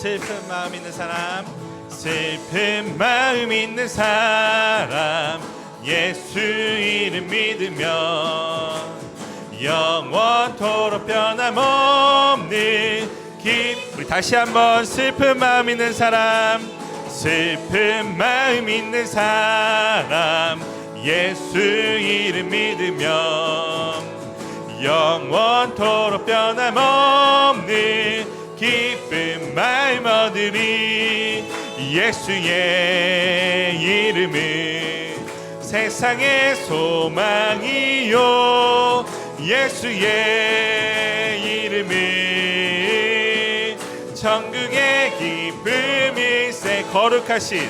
슬픈 마음 있는 사람, 슬픈 마음 있는 사람, 예수 이름 믿으면 영원토록 변함없는 우리 다시 한번 슬픈 마음 있는 사람, 슬픈 마음 있는 사람, 예수 이름 믿으면 영원토록 변함없는 기쁜 마음 얻으리. 예수의 이름은 세상의 소망이요, 예수의 이름은 천국의 기쁨일세. 거룩하신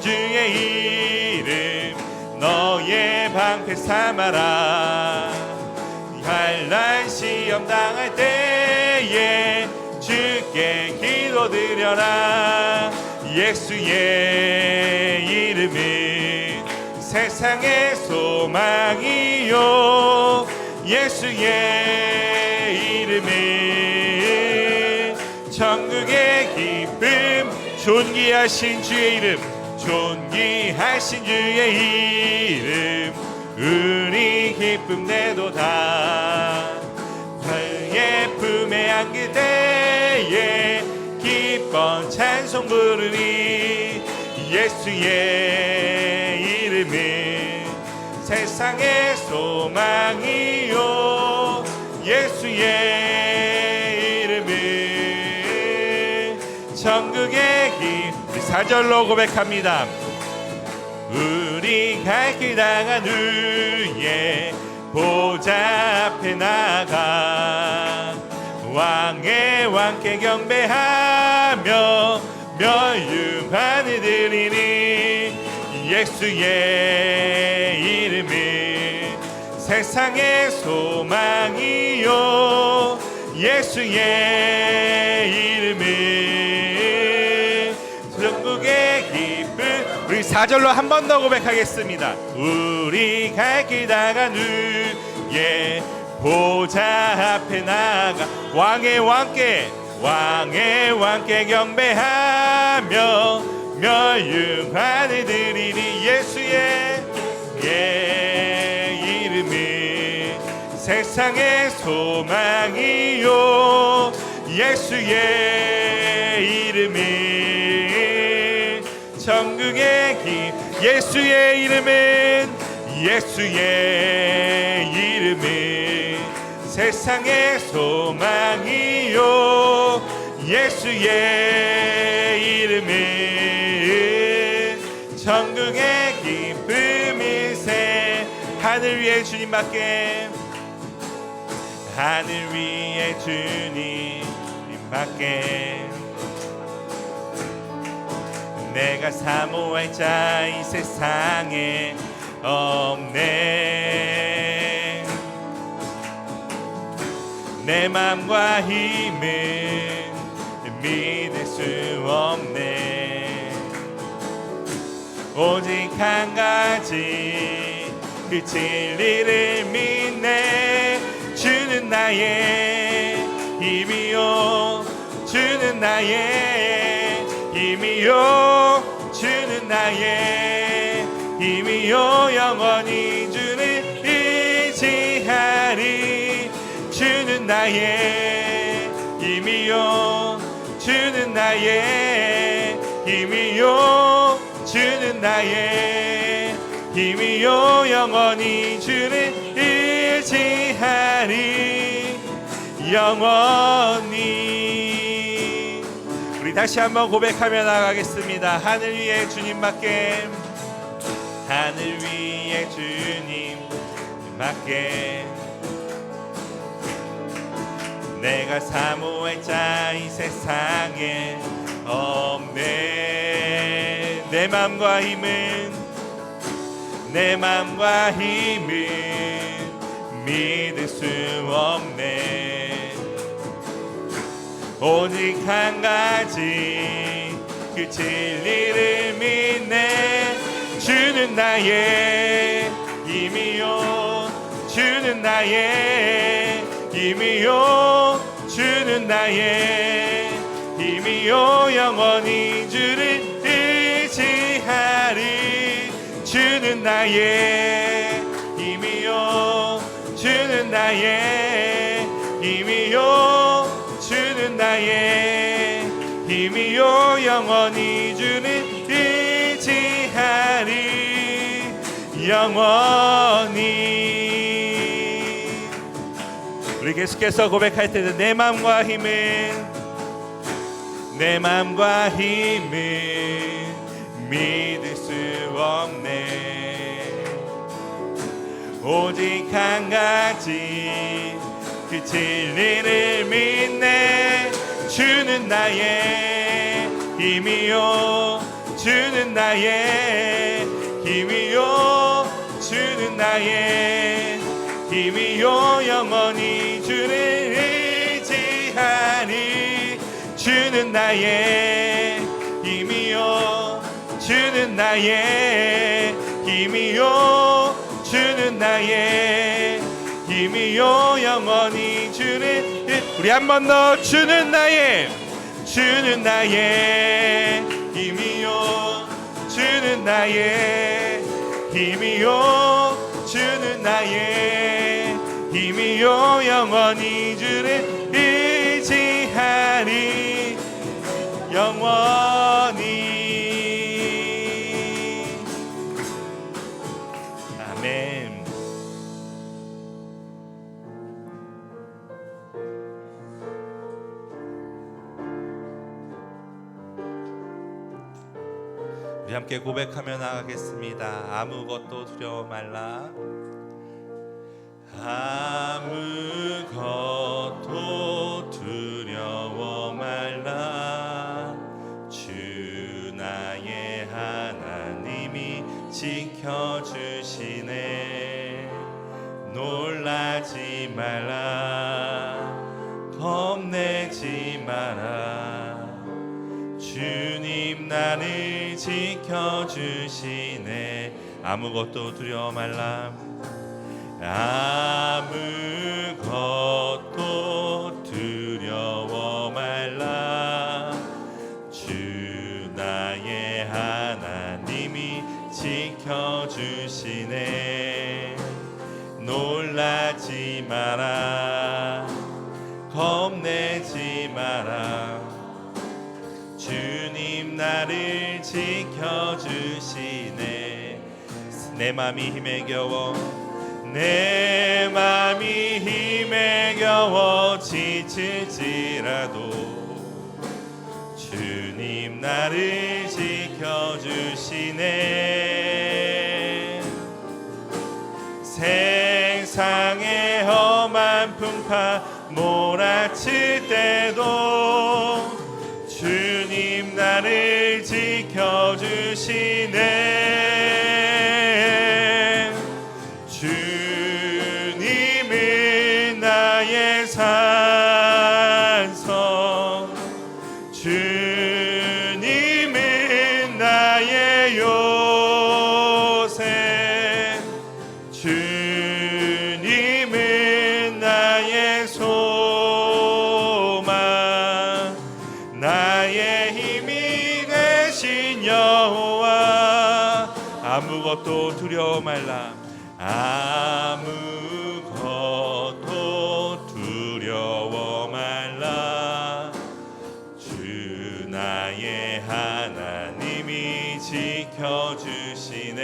주의 이름 너의 방패 삼아라. 환난 시험 당할 때에 주께 기도드려라. 예수의 이름은 세상의 소망이요, 예수의 이름은 천국의 기쁨. 존귀하신 주의 이름, 존귀하신 주의 이름 우리 기쁨 내도다. 그의 품에 안길 때에 기뻐 찬송 부르리. 예수의 이름은 세상의 소망이요, 예수의 이름은 천국의 길. 4절로 고백합니다. 우리 갈 길 당한 후에 보좌 앞에 나가 왕의 왕께 경배하며 멸류관을 드리니. 예수의 이름은 세상의 소망이요, 예수의 이름은 천국의 기쁨. 우리 4절로 한 번 더 고백하겠습니다. 우리 갈 길 당한 후에 보좌 앞에 나가 왕의 왕께 경배하며 멸류관을 드리니. 예수의 이름은 세상의 소망이요, 예수의 이름은 천국의 길. 예수의 이름은 세상의 소망이요, 예수의 이름은 천국의 기쁨일세. 하늘 위에 주님밖에, 하늘 위에 주님밖에 내가 사모할 자 이 세상에 없네. 내 맘과 힘은 믿을 수 없네. 오직 한 가지 그 진리를 믿네. 주는 나의 힘이요, 주는 나의 힘이요, 주는 나의 힘이요. 영원히 주를 의지하리. 주는 나의 힘이요, 주는 나의 힘이요, 주는 나의 힘이요. 영원히 주를 의지하리. 영원히. 우리 다시 한번 고백하며 나가겠습니다. 하늘 위에 주님밖에, 하늘 위에 주님밖에 내가 사모할 자 이 세상에 없네. 내 맘과 힘은 믿을 수 없네. 오직 한 가지 그 진리를 믿네. 주는 나의 힘이요, 주는 나의 힘이요, 주는 나의 힘이요 영원히 주를 의지하리. 주는 나의 힘이요 주는 나의 힘이요 주는 나의 힘이요 영원히 주를 의지하리. 영원히. 우리 계속해서 고백할 때는 내 맘과 힘은 믿을 수 없네. 오직 한 가지 그 진리를 믿네. 주는 나의 힘이요 주는 나의 힘이요 주는 나의 힘이요 영원히 주를 의지하리. 주는 나의 힘이요 주는 나의 힘이요 주는 나의 힘이요 영원히 주를. 우리 한 번 더. 주는 나의 힘이요 주는 나의 힘이요 주는 나의 힘이요 영원히 주를 의지하리. 영원히. 아멘. 우리 함께 고백하며 나가겠습니다. 아무것도 두려워 말라. 아무것도 두려워 말라. 주 나의 하나님이 지켜주시네. 놀라지 말라. 겁내지 마라. 주님 나를 지켜주시네. 아무것도 두려워 말라. 아무것도 두려워 말라. 주 나의 하나님이 지켜주시네. 놀라지 마라. 겁내지 마라. 주님 나를 지켜주시네. 내 맘이 힘에 겨워 내 맘이 힘에 겨워 지칠지라도 주님 나를 지켜주시네. 세상의 험한 풍파 몰아칠 때도 주님 나를 지켜주시네. 주님은 나의 산성, 주님은 나의 요새, 주님은 나의 소망, 나의 힘이 되신 여호와. 아무것도 두려워 말라. 아무것도 두려워 말라. 주 나의 하나님이 지켜주시네.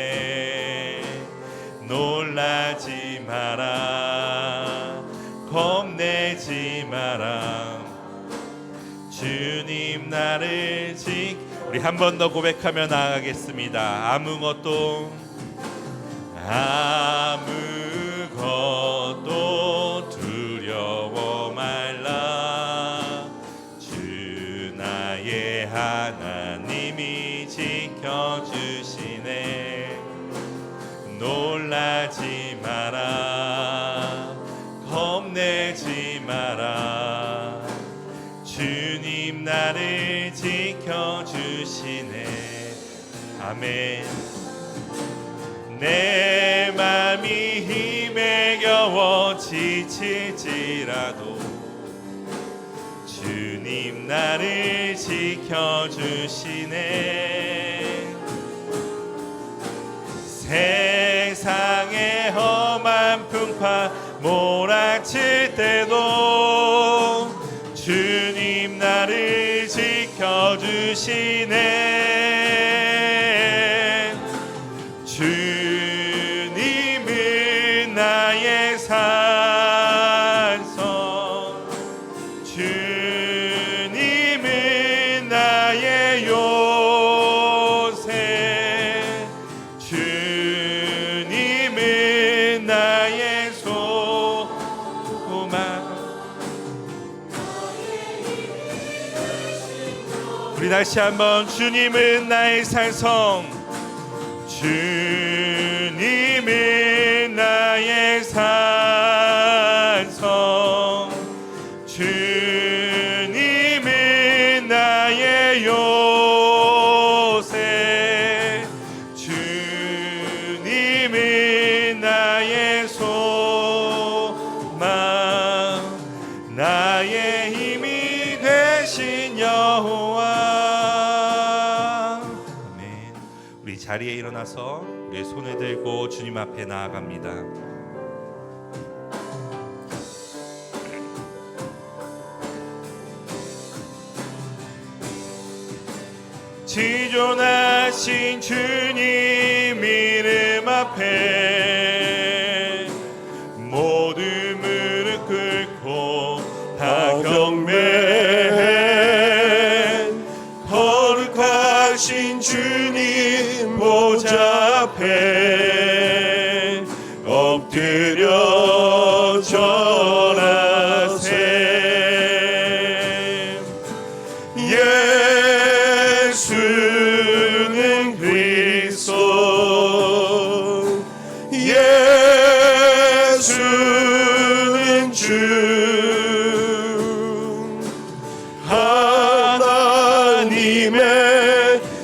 놀라지 마라. 겁내지 마라. 주님 나를 우리 한 번 더 고백하며 나아가겠습니다. 아무것도 두려워 말라. 주 나의 하나님이 지켜주시네. 놀라지 마라. 겁내지 마라. 주님 나를 지켜주시네. 아멘. 내 맘이 힘에 겨워 지칠지라도 주님 나를 지켜주시네. 세상의 험한 풍파 몰아칠 때도 주님 나를 지켜주시네. 주님은 나의 산성, 주님은 나의 요새, 주님은 나의 소망. 우리 다시 한번 주님은 나의 산성, 주님은 나의 산성, 주님은 나의 요새, 주님은 나의 소망, 나의 힘이 되신 여호와. 아멘. 우리 자리에 일어나서 우리의 손을 들고 주님 앞에 나아갑니다. 지존하신 주님 이름 앞에 모두 무릎 꿇고 다 경배해. 거룩하신 주님 보좌 앞에 엎드려 절하세. 예수는 그리스도, 예수는 주, 하나님의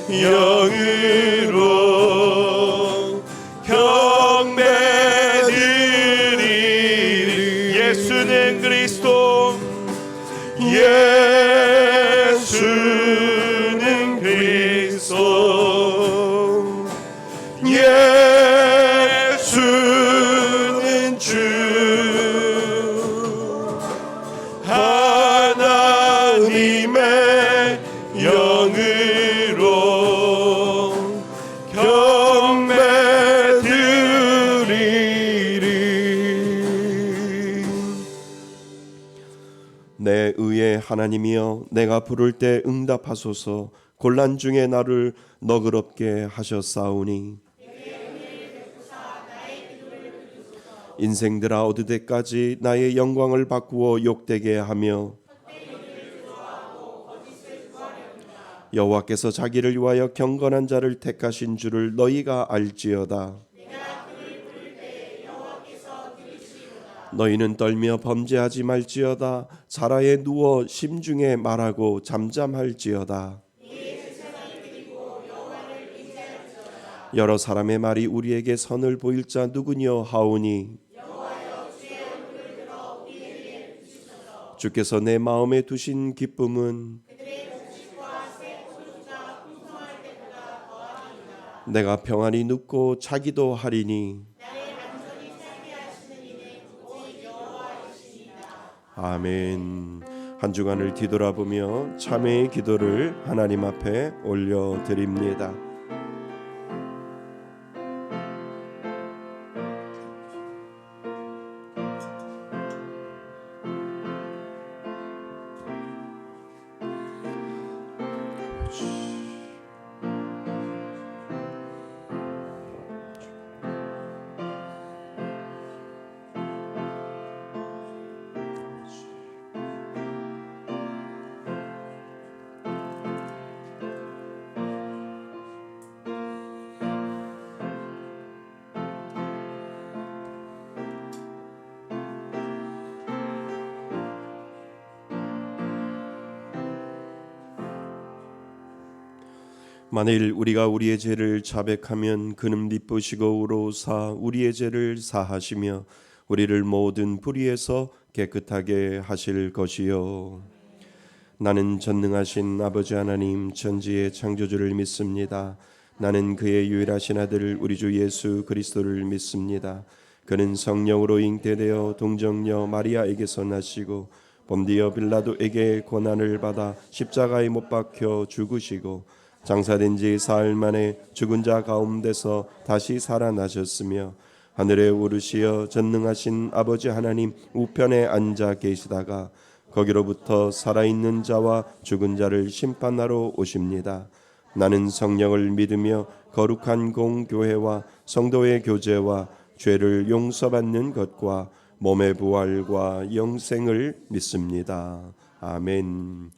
영으로 경배드리리. 예수는 그리스도, 예수는 그리스도, 예수는 주, 하나님의 영으로 경배드리리. 내 의의 하나님이여, 내가 부를 때 응답하소서. 곤란 중에 나를 너그럽게 하셨사오니 인생들아 어두때까지 나의 영광을 바꾸어 욕되게 하며 여호와께서 자기를 위하여 경건한 자를 택하신 줄을 너희가 알지어다. 너희는 떨며 범죄하지 말지어다. 자라에 누워 심중에 말하고 잠잠할지어다. 여러 사람의 말이 우리에게 선을 보일 자 누구냐 하오니 주께서 내 마음에 두신 기쁨은 내가 평안히 눕고 자기도 하리니. 아멘. 한 주간을 뒤돌아보며 참회의 기도를 하나님 앞에 올려드립니다. 만일 우리가 우리의 죄를 자백하면 그는 미쁘시고 의로우사 우리의 죄를 사하시며 우리를 모든 불의에서 깨끗하게 하실 것이요. 나는 전능하신 아버지 하나님 천지의 창조주를 믿습니다. 나는 그의 유일하신 아들 우리 주 예수 그리스도를 믿습니다. 그는 성령으로 잉태되어 동정녀 마리아에게서 나시고 본디어 빌라도에게 고난을 받아 십자가에 못 박혀 죽으시고 장사된 지 사흘 만에 죽은 자 가운데서 다시 살아나셨으며 하늘에 오르시어 전능하신 아버지 하나님 우편에 앉아 계시다가 거기로부터 살아있는 자와 죽은 자를 심판하러 오십니다. 나는 성령을 믿으며 거룩한 공교회와 성도의 교제와 죄를 용서받는 것과 몸의 부활과 영생을 믿습니다. 아멘.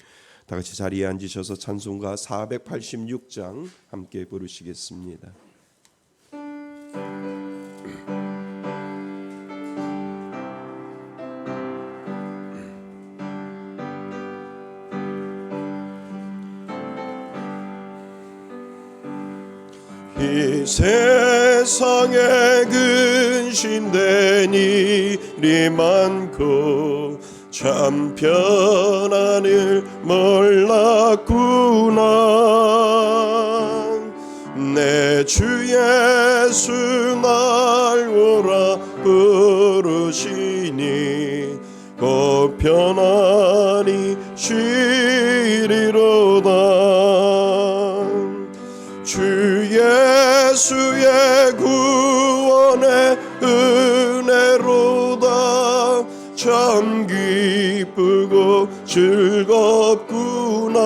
다 같이 자리에 앉으셔서 찬송가 486장 함께 부르시겠습니다. 이 세상에 근심된 일이 많고 참 편안을 몰랐구나. 내 주 예수 날 오라 부르시니 곧 편안히 쉬리로다. 주 예수의 구원의 은혜로다. 참 기쁘고 즐겁구나.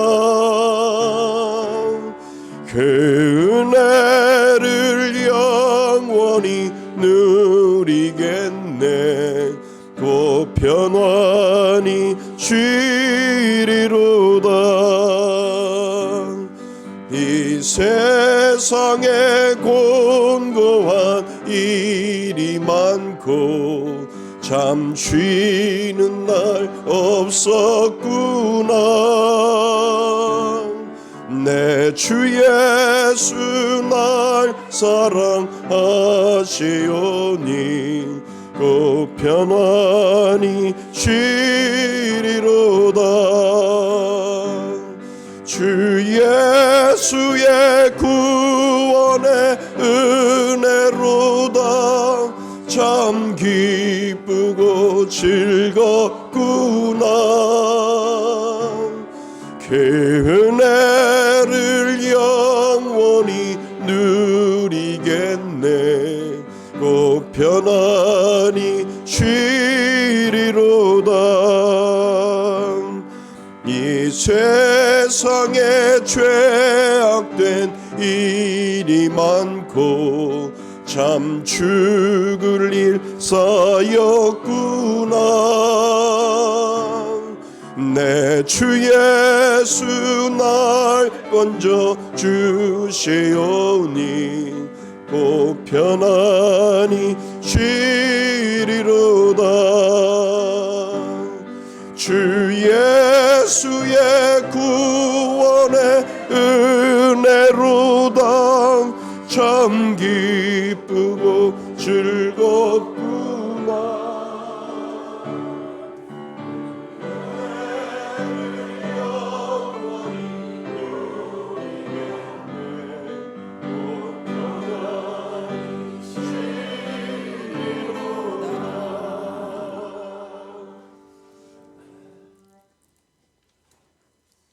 그 은혜를 영원히 누리겠네. 곧 편안히 쉬리로다. 이 세상에 곤고한 일이 많고 참 쉬는 날 없었구나. 내 주 예수 날 사랑하시오니 곧 편안히 쉬리로다. 주 예수의 구원의 은혜로다. 참 기쁘고 즐겁구나. 그 은혜를 영원히 누리겠네. 곧 편안히 쉬리로다. 이 세상에 죄악된 일이 많고 참 죽을 일 쌓였구나. 내 주 예수 날 건져 주시오니 곧 편안히 쉬리로다. 주 예수의 구원의 은혜로다. 참 기쁘고 즐겁구나.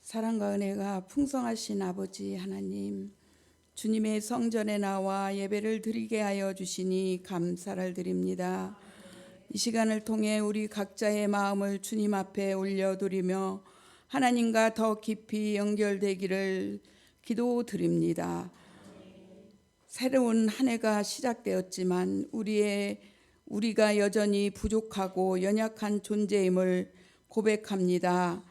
사랑과 은혜가 풍성하신 아버지 하나님, 주님의 성전에 나와 예배를 드리게 하여 주시니 감사를 드립니다. 이 시간을 통해 우리 각자의 마음을 주님 앞에 올려드리며 하나님과 더 깊이 연결되기를 기도드립니다. 새로운 한 해가 시작되었지만 우리가 여전히 부족하고 연약한 존재임을 고백합니다.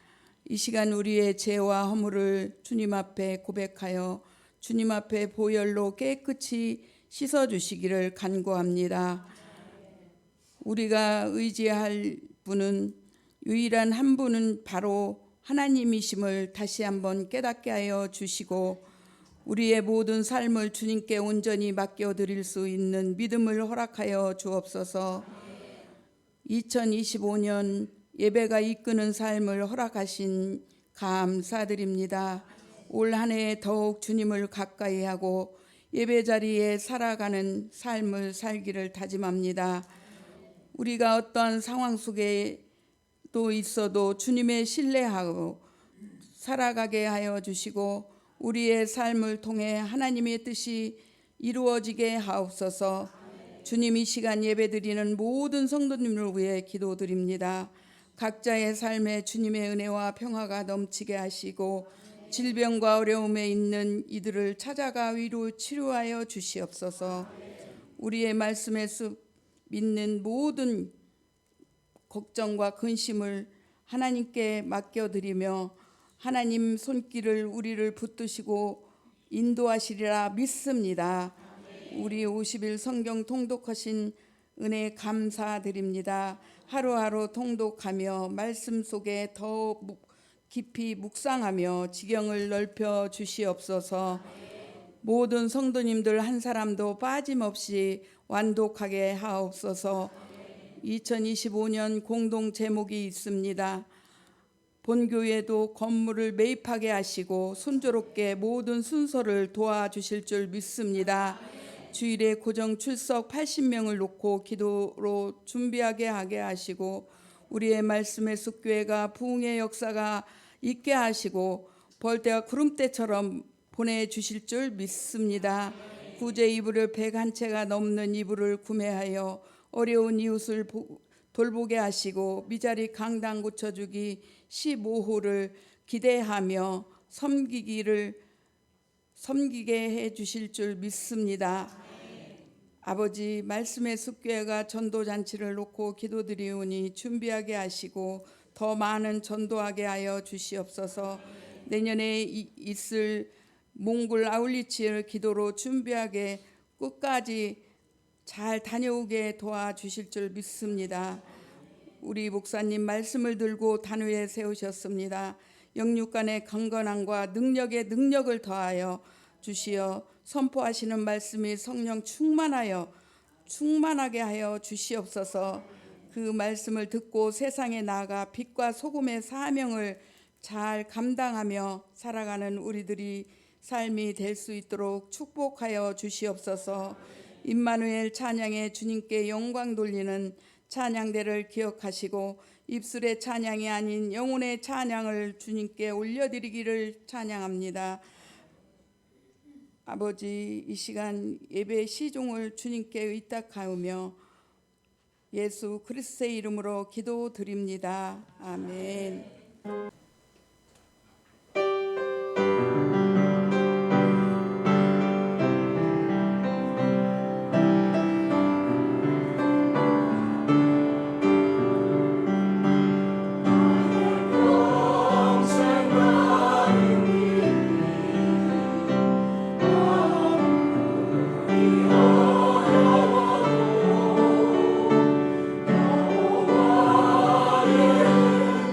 이 시간 우리의 죄와 허물을 주님 앞에 고백하여 주님 앞에 보혈로 깨끗이 씻어주시기를 간구합니다. 우리가 의지할 분은 유일한 한 분은 바로 하나님이심을 다시 한번 깨닫게 하여 주시고 우리의 모든 삶을 주님께 온전히 맡겨드릴 수 있는 믿음을 허락하여 주옵소서. 2025년 예배가 이끄는 삶을 허락하신 감사드립니다. 올 한 해 더욱 주님을 가까이 하고 예배 자리에 살아가는 삶을 살기를 다짐합니다. 우리가 어떤 상황 속에 또 있어도 주님의 신뢰하고 살아가게 하여 주시고 우리의 삶을 통해 하나님의 뜻이 이루어지게 하옵소서. 주님, 이 시간 예배드리는 모든 성도님을 위해 기도드립니다. 각자의 삶에 주님의 은혜와 평화가 넘치게 하시고 질병과 어려움에 있는 이들을 찾아가 위로 치료하여 주시옵소서. 우리의 말씀에 믿는 모든 걱정과 근심을 하나님께 맡겨드리며 하나님 손길을 우리를 붙드시고 인도하시리라 믿습니다. 우리 50일 성경 통독하신 은혜 감사드립니다. 하루하루 통독하며 말씀 속에 더 깊이 묵상하며 지경을 넓혀 주시옵소서. 모든 성도님들 한 사람도 빠짐없이 완독하게 하옵소서. 2025년 공동 제목이 있습니다. 본교회도 건물을 매입하게 하시고 순조롭게 모든 순서를 도와주실 줄 믿습니다. 주일에 고정 출석 80명을 놓고 기도로 준비하게 하게 하시고 우리의 말씀의 숲교회가 부흥의 역사가 있게 하시고 벌떼와 구름대처럼 보내주실 줄 믿습니다. 구제 이불을 101채가 넘는 이불을 구매하여 어려운 이웃을 돌보게 하시고 미자리 강당 고쳐주기 15호를 기대하며 섬기게 해주실 줄 믿습니다. 아버지, 말씀의 숲교회가 전도잔치를 놓고 기도드리오니 준비하게 하시고 더 많은 전도하게 하여 주시옵소서. 내년에 있을 몽골 아울리치를 기도로 준비하게 끝까지 잘 다녀오게 도와주실 줄 믿습니다. 우리 목사님 말씀을 들고 단위에 세우셨습니다. 영육간의 강건함과 능력에 능력을 더하여 주시어 선포하시는 말씀이 성령 충만하게 하여 주시옵소서. 그 말씀을 듣고 세상에 나아가 빛과 소금의 사명을 잘 감당하며 살아가는 우리들이 삶이 될 수 있도록 축복하여 주시옵소서. 임마누엘 찬양에 주님께 영광 돌리는 찬양대를 기억하시고 입술의 찬양이 아닌 영혼의 찬양을 주님께 올려드리기를 찬양합니다. 아버지, 이 시간 예배 시종을 주님께 의탁하며 예수 그리스도의 이름으로 기도드립니다. 아멘.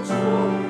주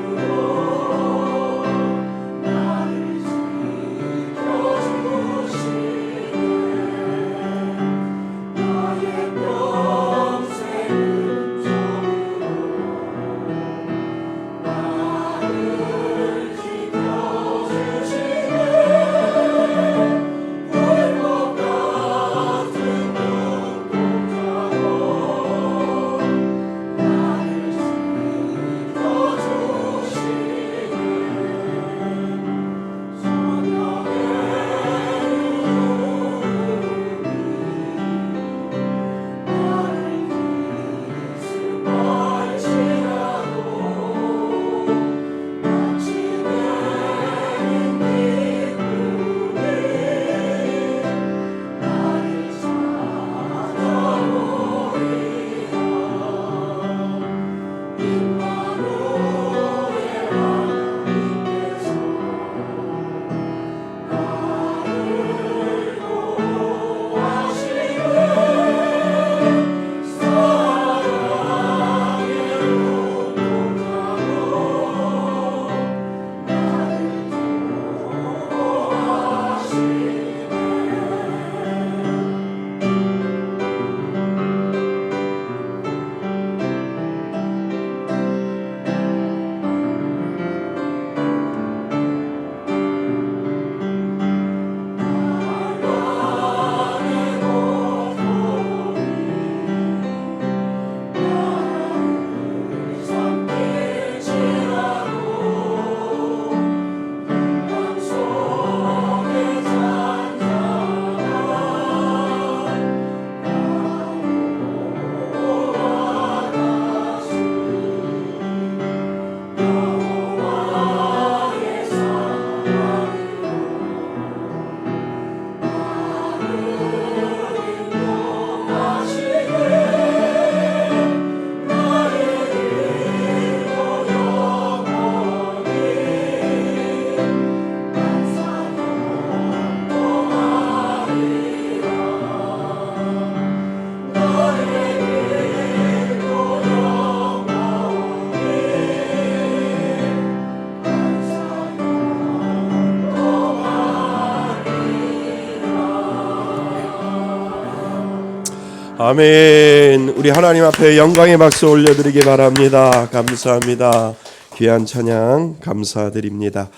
아멘. 우리 하나님 앞에 영광의 박수 올려드리기 바랍니다. 감사합니다. 귀한 찬양 감사드립니다.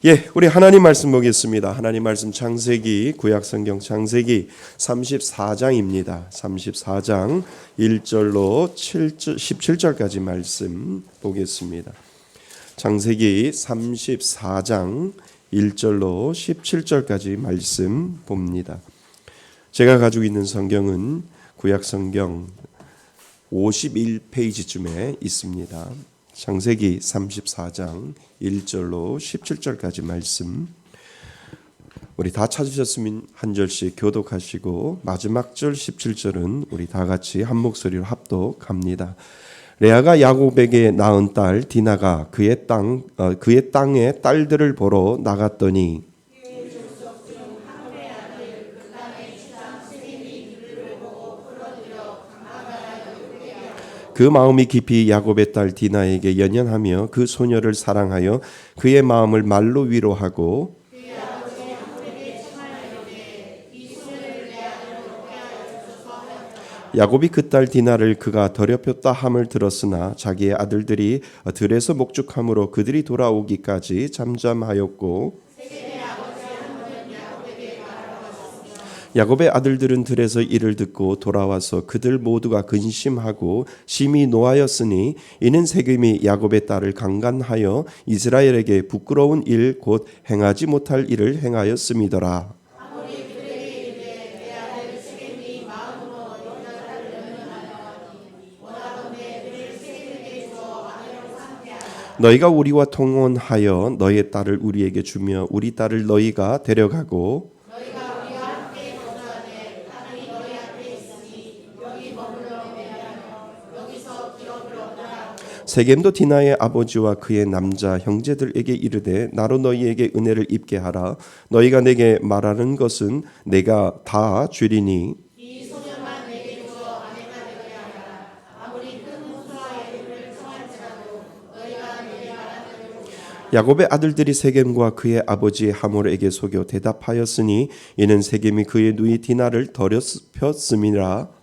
예, 우리 하나님 말씀 보겠습니다. 하나님 말씀 창세기, 구약성경 창세기 34장입니다. 34장 1절로 17절까지 말씀 보겠습니다. 창세기 34장 1절로 17절까지 말씀 봅니다. 제가 가지고 있는 성경은 구약성경 51페이지쯤에 있습니다. 창세기 34장 1절로 17절까지 말씀, 우리 다 찾으셨으면 한 절씩 교독하시고 마지막 절 17절은 우리 다 같이 한 목소리로 합독합니다. 레아가 야곱에게 낳은 딸 디나가 그의 땅에 딸들을 보러 나갔더니 그 마음이 깊이 야곱의 딸 디나에게 연연하며 그 소녀를 사랑하여 그의 마음을 말로 위로하고 야곱이 그 딸 디나를 그가 더럽혔다 함을 들었으나 자기의 아들들이 들에서 목축함으로 그들이 돌아오기까지 잠잠하였고 야곱의 아들들은 들에서 이를 듣고 돌아와서 그들 모두가 근심하고 심히 노하였으니 이는 세겜이 야곱의 딸을 강간하여 이스라엘에게 부끄러운 일 곧 행하지 못할 일을 행하였음이더라. 너희가 우리와 통혼하여 너희의 딸을 우리에게 주며 우리 딸을 너희가 데려가고 세겜도 디나의 아버지와 그의 남자 형제들에게 이르되 나로 너희에게 은혜를 입게 하라. 너희가 내게 말하는 것은 내가 다 주리니 야곱의 아들들이 세겜과 그의 아버지 하몰에게 속여 대답하였으니 이는 세겜이 그의 누이 디나를 더럽혔음이라.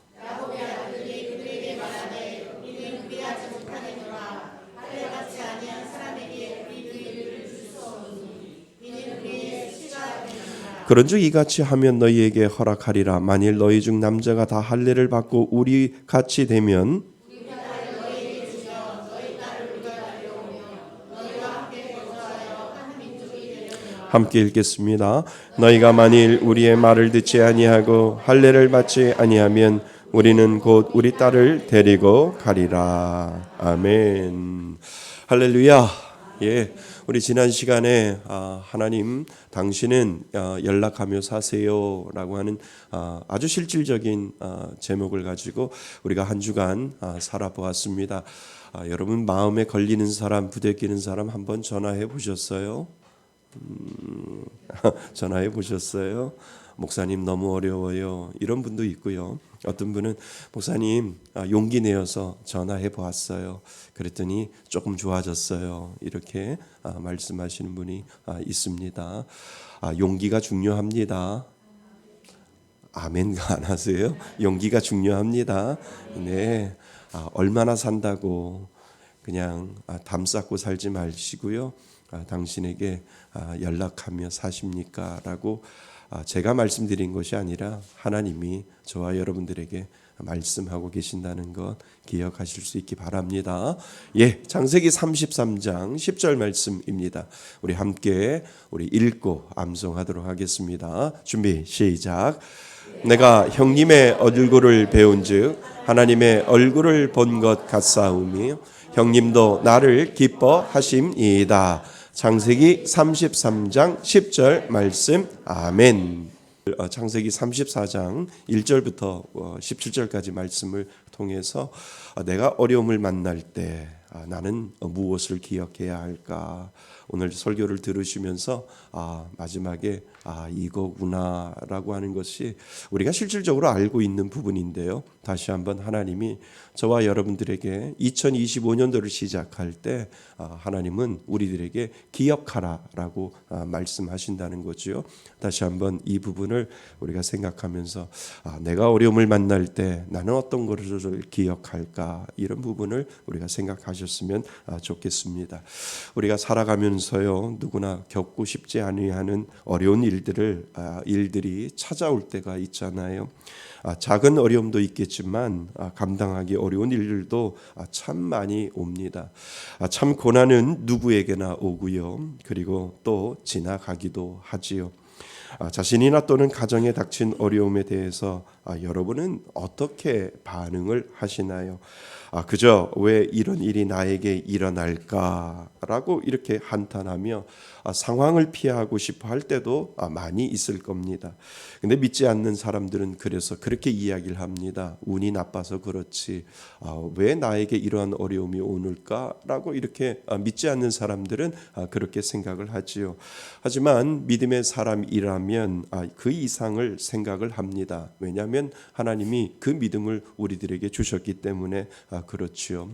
그런즉 이같이 하면 너희에게 허락하리라. 만일 너희 중 남자가 다 할례를 받고 우리 같이 되면 함께 읽겠습니다. 너희가 만일 우리의 말을 듣지 아니하고 할례를 받지 아니하면 우리는 곧 우리 딸을 데리고 가리라. 아멘. 할렐루야. 예, 우리 지난 시간에 하나님 당신은 연락하며 사세요라고 하는 아주 실질적인 제목을 가지고 우리가 한 주간 살아보았습니다. 여러분 마음에 걸리는 사람, 부대끼는 사람 한번 전화해 보셨어요? 전화해 보셨어요? 목사님 너무 어려워요. 이런 분도 있고요. 어떤 분은 목사님 용기 내어서 전화해 보았어요. 그랬더니 조금 좋아졌어요. 이렇게 말씀하시는 분이 있습니다. 용기가 중요합니다. 아멘 안 하세요? 용기가 중요합니다. 네, 얼마나 산다고 그냥 담 쌓고 살지 마시고요. 당신에게 연락하며 사십니까? 라고 제가 말씀드린 것이 아니라 하나님이 저와 여러분들에게 말씀하고 계신다는 것 기억하실 수 있기 바랍니다. 예, 창세기 33장 10절 말씀입니다. 우리 함께 읽고 암송하도록 하겠습니다. 준비 시작. 내가 형님의 얼굴을 배운즉 하나님의 얼굴을 본 것 같사오며 형님도 나를 기뻐하심이다. 창세기 33장 10절 말씀. 아멘. 창세기 34장 1절부터 17절까지 말씀을 통해서 내가 어려움을 만날 때 나는 무엇을 기억해야 할까? 오늘 설교를 들으시면서 마지막에 이거구나라고 하는 것이 우리가 실질적으로 알고 있는 부분인데요. 다시 한번 하나님이 저와 여러분들에게 2025년도를 시작할 때 하나님은 우리들에게 기억하라라고 말씀하신다는 거죠. 다시 한번 이 부분을 우리가 생각하면서 내가 어려움을 만날 때 나는 어떤 것을 기억할까, 이런 부분을 우리가 생각하셨으면 좋겠습니다. 우리가 살아가면서요, 누구나 겪고 싶지 아니하는 어려운 일들이 찾아올 때가 있잖아요. 작은 어려움도 있겠지만 감당하기 어려운 일들도 참 많이 옵니다. 참 고난은 누구에게나 오고요, 그리고 또 지나가기도 하지요. 자신이나 또는 가정에 닥친 어려움에 대해서 여러분은 어떻게 반응을 하시나요? 그저 왜 이런 일이 나에게 일어날까라고 이렇게 한탄하며 상황을 피하고 싶어 할 때도 많이 있을 겁니다. 근데 믿지 않는 사람들은 그래서 그렇게 이야기를 합니다. 운이 나빠서 그렇지 왜 나에게 이러한 어려움이 오늘까라고 이렇게 믿지 않는 사람들은 그렇게 생각을 하지요. 하지만 믿음의 사람이라면 그 이상을 생각을 합니다. 왜냐하면 하나님이 그 믿음을 우리들에게 주셨기 때문에 그렇지요.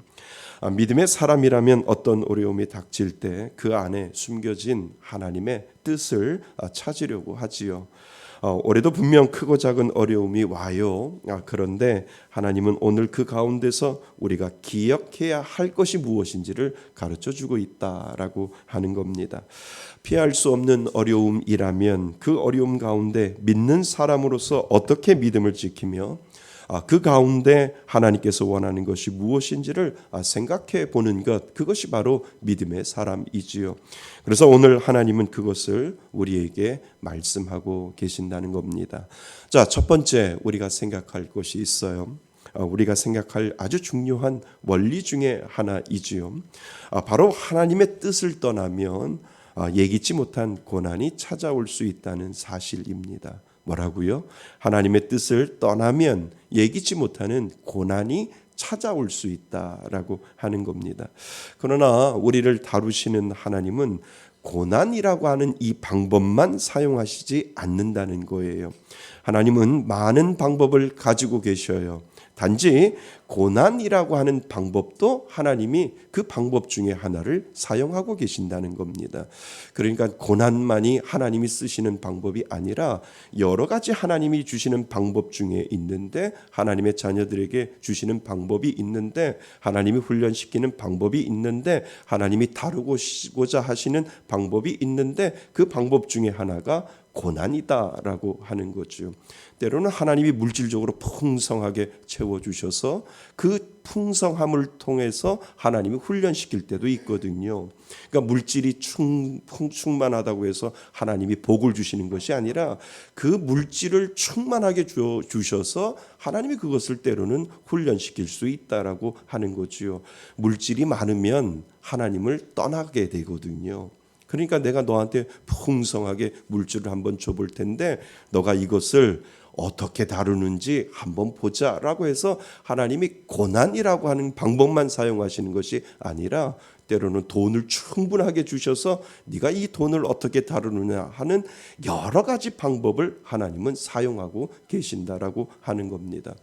믿음의 사람이라면 어떤 어려움이 닥칠 때 그 안에 숨겨진 하나님의 뜻을 찾으려고 하지요. 올해도 분명 크고 작은 어려움이 와요. 그런데 하나님은 오늘 그 가운데서 우리가 기억해야 할 것이 무엇인지를 가르쳐주고 있다라고 하는 겁니다. 피할 수 없는 어려움이라면 그 어려움 가운데 믿는 사람으로서 어떻게 믿음을 지키며 그 가운데 하나님께서 원하는 것이 무엇인지를 생각해 보는 것, 그것이 바로 믿음의 사람이지요. 그래서 오늘 하나님은 그것을 우리에게 말씀하고 계신다는 겁니다. 자, 첫 번째 우리가 생각할 것이 있어요. 우리가 생각할 아주 중요한 원리 중에 하나이지요. 바로 하나님의 뜻을 떠나면 예기치 못한 고난이 찾아올 수 있다는 사실입니다. 뭐라고요? 하나님의 뜻을 떠나면 예기치 못하는 고난이 찾아올 수 있다라고 하는 겁니다. 그러나 우리를 다루시는 하나님은 고난이라고 하는 이 방법만 사용하시지 않는다는 거예요. 하나님은 많은 방법을 가지고 계셔요. 단지 고난이라고 하는 방법도 하나님이 그 방법 중에 하나를 사용하고 계신다는 겁니다. 그러니까 고난만이 하나님이 쓰시는 방법이 아니라 여러 가지 하나님이 주시는 방법 중에 있는데, 하나님의 자녀들에게 주시는 방법이 있는데, 하나님이 훈련시키는 방법이 있는데, 하나님이 다루고자 하시는 방법이 있는데, 그 방법 중에 하나가 고난이다라고 하는 거죠. 때로는 하나님이 물질적으로 풍성하게 채워주셔서 그 풍성함을 통해서 하나님이 훈련시킬 때도 있거든요. 그러니까 물질이 충만하다고 해서 하나님이 복을 주시는 것이 아니라 그 물질을 충만하게 주셔서 하나님이 그것을 때로는 훈련시킬 수 있다라고 하는 거지요. 물질이 많으면 하나님을 떠나게 되거든요. 그러니까 내가 너한테 풍성하게 물질을 한번 줘볼 텐데 너가 이것을 어떻게 다루는지 한번 보자라고 해서 하나님이 고난이라고 하는 방법만 사용하시는 것이 아니라 때로는 돈을 충분하게 주셔서 네가 이 돈을 어떻게 다루느냐 하는 여러 가지 방법을 하나님은 사용하고 계신다라고 하는 겁니다.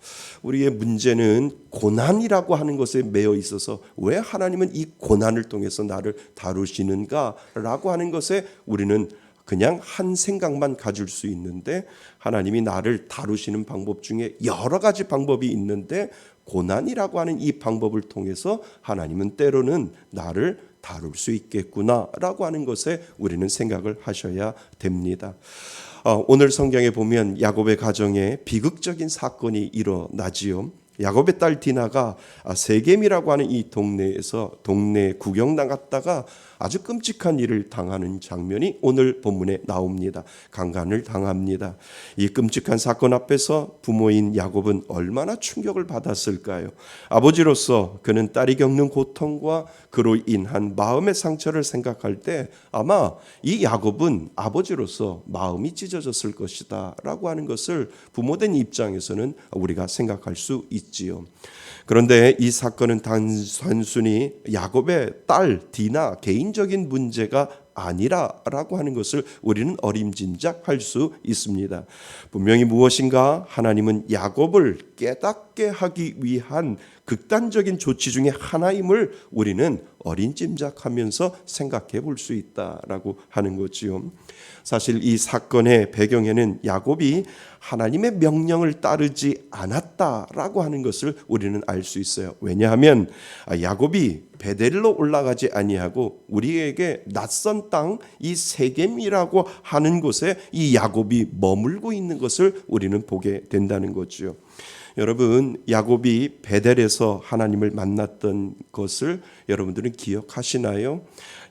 우리의 문제는 고난이라고 하는 것에 매여 있어서 왜 하나님은 이 고난을 통해서 나를 다루시는가라고 하는 것에 우리는 그냥 한 생각만 가질 수 있는데, 하나님이 나를 다루시는 방법 중에 여러 가지 방법이 있는데 고난이라고 하는 이 방법을 통해서 하나님은 때로는 나를 다룰 수 있겠구나라고 하는 것에 우리는 생각을 하셔야 됩니다. 오늘 성경에 보면 야곱의 가정에 비극적인 사건이 일어나지요. 야곱의 딸 디나가 세겜이라고 하는 이 동네 구경 나갔다가 아주 끔찍한 일을 당하는 장면이 오늘 본문에 나옵니다. 강간을 당합니다. 이 끔찍한 사건 앞에서 부모인 야곱은 얼마나 충격을 받았을까요? 아버지로서 그는 딸이 겪는 고통과 그로 인한 마음의 상처를 생각할 때 아마 이 야곱은 아버지로서 마음이 찢어졌을 것이다 라고 하는 것을 부모된 입장에서는 우리가 생각할 수 있지요. 그런데 이 사건은 단순히 야곱의 딸 디나 개인적인 문제가 아니라라고 하는 것을 우리는 어림짐작할 수 있습니다. 분명히 무엇인가 하나님은 야곱을 깨닫게 하기 위한 극단적인 조치 중에 하나임을 우리는 어림짐작하면서 생각해 볼 수 있다라고 하는 거지요. 사실 이 사건의 배경에는 야곱이 하나님의 명령을 따르지 않았다라고 하는 것을 우리는 알 수 있어요. 왜냐하면 야곱이 베델로 올라가지 아니하고 우리에게 낯선 땅 이 세겜이라고 하는 곳에 이 야곱이 머물고 있는 것을 우리는 보게 된다는 거죠. 여러분, 야곱이 베델에서 하나님을 만났던 것을 여러분들은 기억하시나요?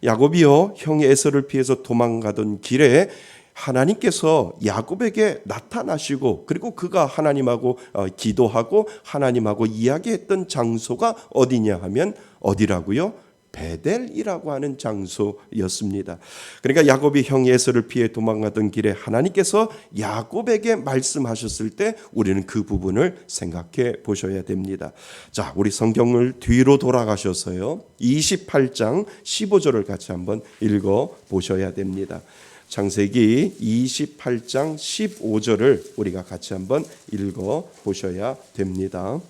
야곱이요, 형 에서를 피해서 도망가던 길에 하나님께서 야곱에게 나타나시고 그리고 그가 하나님하고 기도하고 하나님하고 이야기했던 장소가 어디냐 하면 어디라고요? 베델이라고 하는 장소였습니다. 그러니까 야곱이 형 에서를 피해 도망가던 길에 하나님께서 야곱에게 말씀하셨을 때 우리는 그 부분을 생각해 보셔야 됩니다. 자, 우리 성경을 뒤로 돌아가셔서요 28장 15절을 같이 한번 읽어 보셔야 됩니다. 창세기 28장 15절을 우리가 같이 한번 읽어 보셔야 됩니다.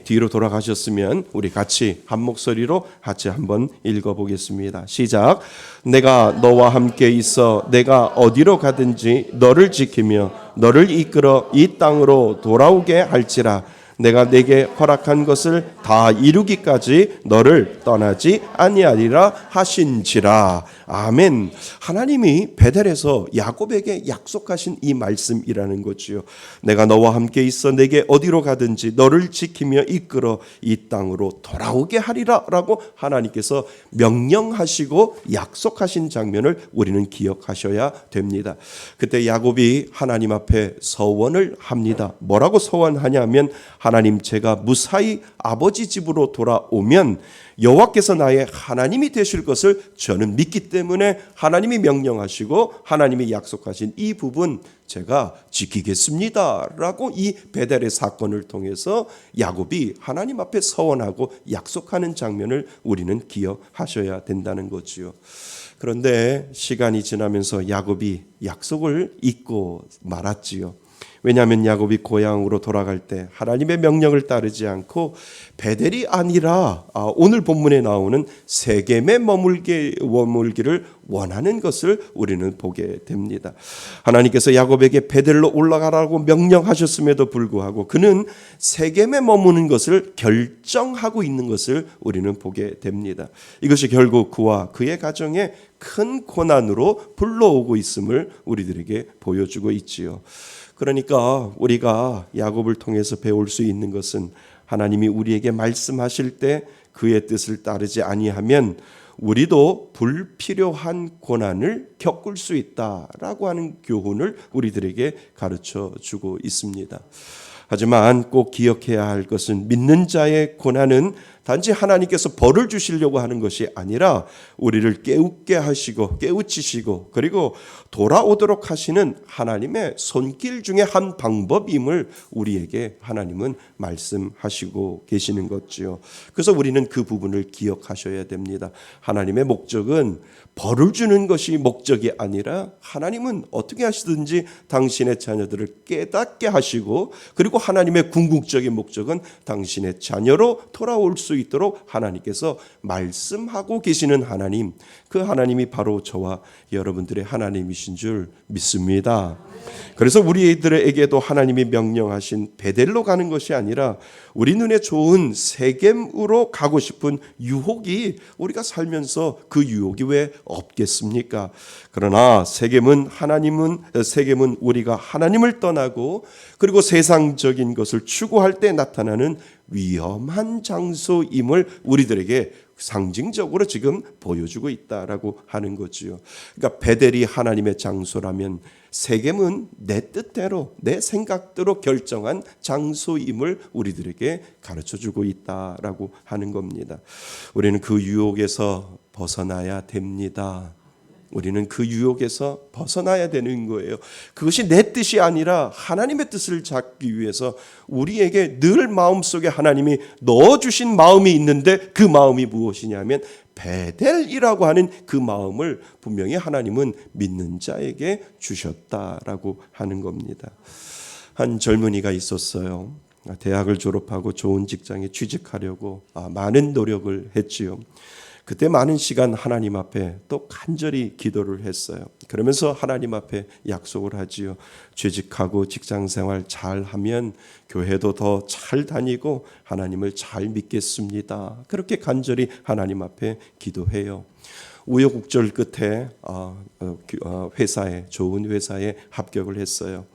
뒤로 돌아가셨으면 우리 같이 한 목소리로 같이 한번 읽어보겠습니다. 시작. 내가 너와 함께 있어 내가 어디로 가든지 너를 지키며 너를 이끌어 이 땅으로 돌아오게 할지라. 내가 내게 허락한 것을 다 이루기까지 너를 떠나지 아니하리라 하신지라. 아멘. 하나님이 베델에서 야곱에게 약속하신 이 말씀이라는 거지요. 내가 너와 함께 있어 내게 어디로 가든지 너를 지키며 이끌어 이 땅으로 돌아오게 하리라 라고 하나님께서 명령하시고 약속하신 장면을 우리는 기억하셔야 됩니다. 그때 야곱이 하나님 앞에 서원을 합니다. 뭐라고 서원하냐면 하나님, 제가 무사히 아버지 집으로 돌아오면 여호와께서 나의 하나님이 되실 것을 저는 믿기 때문에 하나님이 명령하시고 하나님이 약속하신 이 부분 제가 지키겠습니다 라고 이 베델의 사건을 통해서 야곱이 하나님 앞에 서원하고 약속하는 장면을 우리는 기억하셔야 된다는 거지요. 그런데 시간이 지나면서 야곱이 약속을 잊고 말았지요. 왜냐하면 야곱이 고향으로 돌아갈 때 하나님의 명령을 따르지 않고 베델이 아니라 오늘 본문에 나오는 세겜에 머물기를 원하는 것을 우리는 보게 됩니다. 하나님께서 야곱에게 베델로 올라가라고 명령하셨음에도 불구하고 그는 세겜에 머무는 것을 결정하고 있는 것을 우리는 보게 됩니다. 이것이 결국 그와 그의 가정에 큰 고난으로 불러오고 있음을 우리들에게 보여주고 있지요. 그러니까 우리가 야곱을 통해서 배울 수 있는 것은 하나님이 우리에게 말씀하실 때 그의 뜻을 따르지 아니하면 우리도 불필요한 고난을 겪을 수 있다라고 하는 교훈을 우리들에게 가르쳐 주고 있습니다. 하지만 꼭 기억해야 할 것은 믿는 자의 고난은 단지 하나님께서 벌을 주시려고 하는 것이 아니라 우리를 깨우게 하시고 깨우치시고 그리고 돌아오도록 하시는 하나님의 손길 중에 한 방법임을 우리에게 하나님은 말씀하시고 계시는 거지요. 그래서 우리는 그 부분을 기억하셔야 됩니다. 하나님의 목적은 벌을 주는 것이 목적이 아니라 하나님은 어떻게 하시든지 당신의 자녀들을 깨닫게 하시고 그리고 하나님의 궁극적인 목적은 당신의 자녀로 돌아올 수 있도록 하나님께서 말씀하고 계시는 하나님, 그 하나님이 바로 저와 여러분들의 하나님이신 줄 믿습니다. 그래서 우리들에게도 하나님이 명령하신 베델로 가는 것이 아니라 우리 눈에 좋은 세겜으로 가고 싶은 유혹이 우리가 살면서 그 유혹이 왜 없겠습니까? 그러나 세겜은 우리가 하나님을 떠나고 그리고 세상적인 것을 추구할 때 나타나는 위험한 장소임을 우리들에게 상징적으로 지금 보여주고 있다라고 하는 거지요. 그러니까 베델이 하나님의 장소라면 세겜은 내 뜻대로 내 생각대로 결정한 장소임을 우리들에게 가르쳐주고 있다라고 하는 겁니다. 우리는 그 유혹에서 벗어나야 됩니다. 우리는 그 유혹에서 벗어나야 되는 거예요. 그것이 내 뜻이 아니라 하나님의 뜻을 잡기 위해서 우리에게 늘 마음속에 하나님이 넣어주신 마음이 있는데 그 마음이 무엇이냐면 베델이라고 하는 그 마음을 분명히 하나님은 믿는 자에게 주셨다라고 하는 겁니다. 한 젊은이가 있었어요. 대학을 졸업하고 좋은 직장에 취직하려고 많은 노력을 했지요. 그때 많은 시간 하나님 앞에 또 간절히 기도를 했어요. 그러면서 하나님 앞에 약속을 하지요. 취직하고 직장생활 잘하면 교회도 더 잘 다니고 하나님을 잘 믿겠습니다. 그렇게 간절히 하나님 앞에 기도해요. 우여곡절 끝에 회사에 좋은 회사에 합격을 했어요.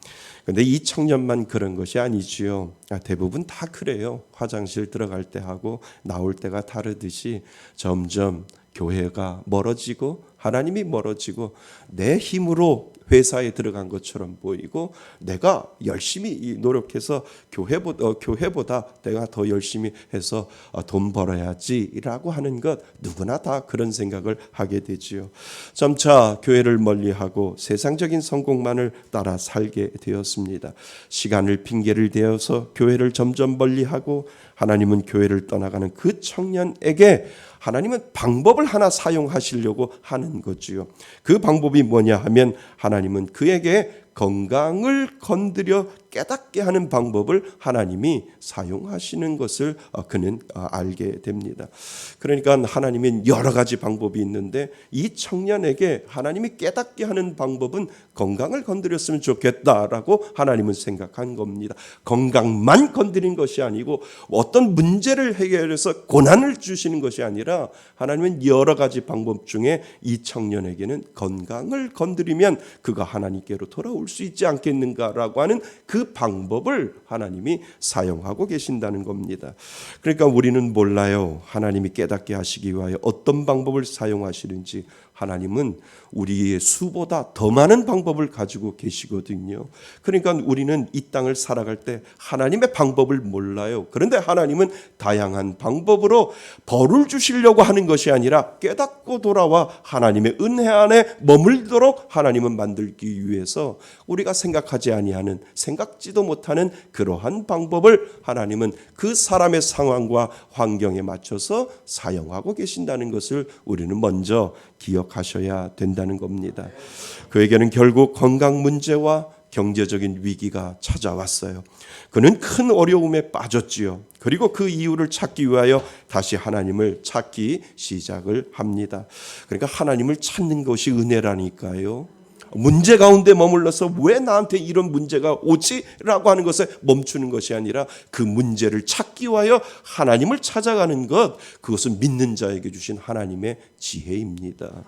근데 이 청년만 그런 것이 아니지요. 대부분 다 그래요. 화장실 들어갈 때 하고 나올 때가 다르듯이 점점 교회가 멀어지고 하나님이 멀어지고 내 힘으로 회사에 들어간 것처럼 보이고 내가 열심히 노력해서 교회보다 내가 더 열심히 해서 돈 벌어야지라고 하는 것 누구나 다 그런 생각을 하게 되지요. 점차 교회를 멀리하고 세상적인 성공만을 따라 살게 되었습니다. 시간을 핑계를 대어서 교회를 점점 멀리하고 하나님은 교회를 떠나가는 그 청년에게 하나님은 방법을 하나 사용하시려고 하는 거지요. 그 방법이 뭐냐 하면 하나님은 그에게 건강을 건드려 깨닫게 하는 방법을 하나님이 사용하시는 것을 그는 알게 됩니다. 그러니까 하나님은 여러 가지 방법이 있는데 이 청년에게 하나님이 깨닫게 하는 방법은 건강을 건드렸으면 좋겠다라고 하나님은 생각한 겁니다. 건강만 건드린 것이 아니고 어떤 문제를 해결해서 고난을 주시는 것이 아니라 하나님은 여러 가지 방법 중에 이 청년에게는 건강을 건드리면 그가 하나님께로 돌아올 수 있지 않겠는가라고 하는 그 방법을 하나님이 사용하고 계신다는 겁니다. 그러니까 우리는 몰라요. 하나님이 깨닫게 하시기 위하여 어떤 방법을 사용하시는지. 하나님은 우리의 수보다 더 많은 방법을 가지고 계시거든요. 그러니까 우리는 이 땅을 살아갈 때 하나님의 방법을 몰라요. 그런데 하나님은 다양한 방법으로 벌을 주시려고 하는 것이 아니라 깨닫고 돌아와 하나님의 은혜 안에 머물도록 하나님은 만들기 위해서 우리가 생각하지 아니하는, 생각지도 못하는 그러한 방법을 하나님은 그 사람의 상황과 환경에 맞춰서 사용하고 계신다는 것을 우리는 먼저 기억하셔야 된다는 겁니다. 그에게는 결국 건강 문제와 경제적인 위기가 찾아왔어요. 그는 큰 어려움에 빠졌지요. 그리고 그 이유를 찾기 위하여 다시 하나님을 찾기 시작을 합니다. 그러니까 하나님을 찾는 것이 은혜라니까요. 문제 가운데 머물러서 왜 나한테 이런 문제가 오지라고 하는 것에 멈추는 것이 아니라 그 문제를 찾기 위하여 하나님을 찾아가는 것, 그것은 믿는 자에게 주신 하나님의 지혜입니다.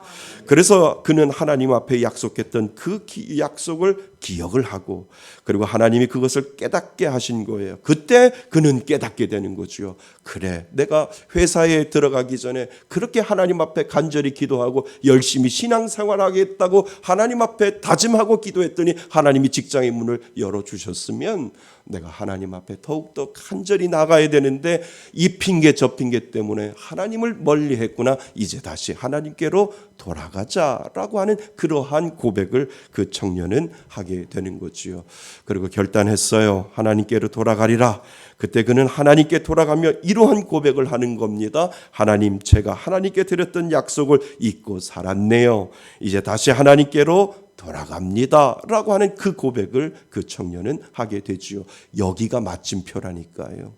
그래서 그는 하나님 앞에 약속했던 그 약속을 기억을 하고 그리고 하나님이 그것을 깨닫게 하신 거예요. 그때 그는 깨닫게 되는 거죠. 그래, 내가 회사에 들어가기 전에 그렇게 하나님 앞에 간절히 기도하고 열심히 신앙생활하겠다고 하나님 앞에 다짐하고 기도했더니 하나님이 직장의 문을 열어주셨으면 내가 하나님 앞에 더욱더 간절히 나가야 되는데 이 핑계 저 핑계 때문에 하나님을 멀리했구나. 이제 다시 하나님께로 돌아가자라고 하는 그러한 고백을 그 청년은 하게 되는 거지요. 그리고 결단했어요. 하나님께로 돌아가리라. 그때 그는 하나님께 돌아가며 이러한 고백을 하는 겁니다. 하나님, 제가 하나님께 드렸던 약속을 잊고 살았네요. 이제 다시 하나님께로 돌아갑니다 라고 하는 그 고백을 그 청년은 하게 되지요. 여기가 마침표라니까요.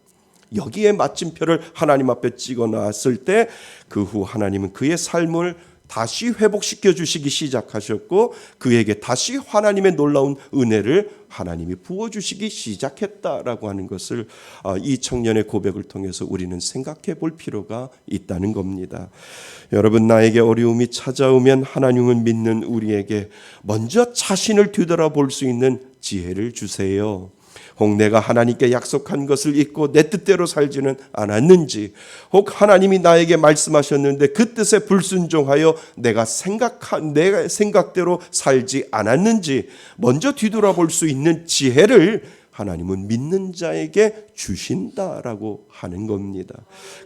여기에 마침표를 하나님 앞에 찍어놨을 때 그 후 하나님은 그의 삶을 다시 회복시켜 주시기 시작하셨고 그에게 다시 하나님의 놀라운 은혜를 하나님이 부어주시기 시작했다라고 하는 것을 이 청년의 고백을 통해서 우리는 생각해 볼 필요가 있다는 겁니다. 여러분, 나에게 어려움이 찾아오면 하나님을 믿는 우리에게 먼저 자신을 뒤돌아볼 수 있는 지혜를 주세요. 혹 내가 하나님께 약속한 것을 잊고 내 뜻대로 살지는 않았는지, 혹 하나님이 나에게 말씀하셨는데 그 뜻에 불순종하여 내가 생각대로 살지 않았는지 먼저 뒤돌아볼 수 있는 지혜를 하나님은 믿는 자에게 주신다라고 하는 겁니다.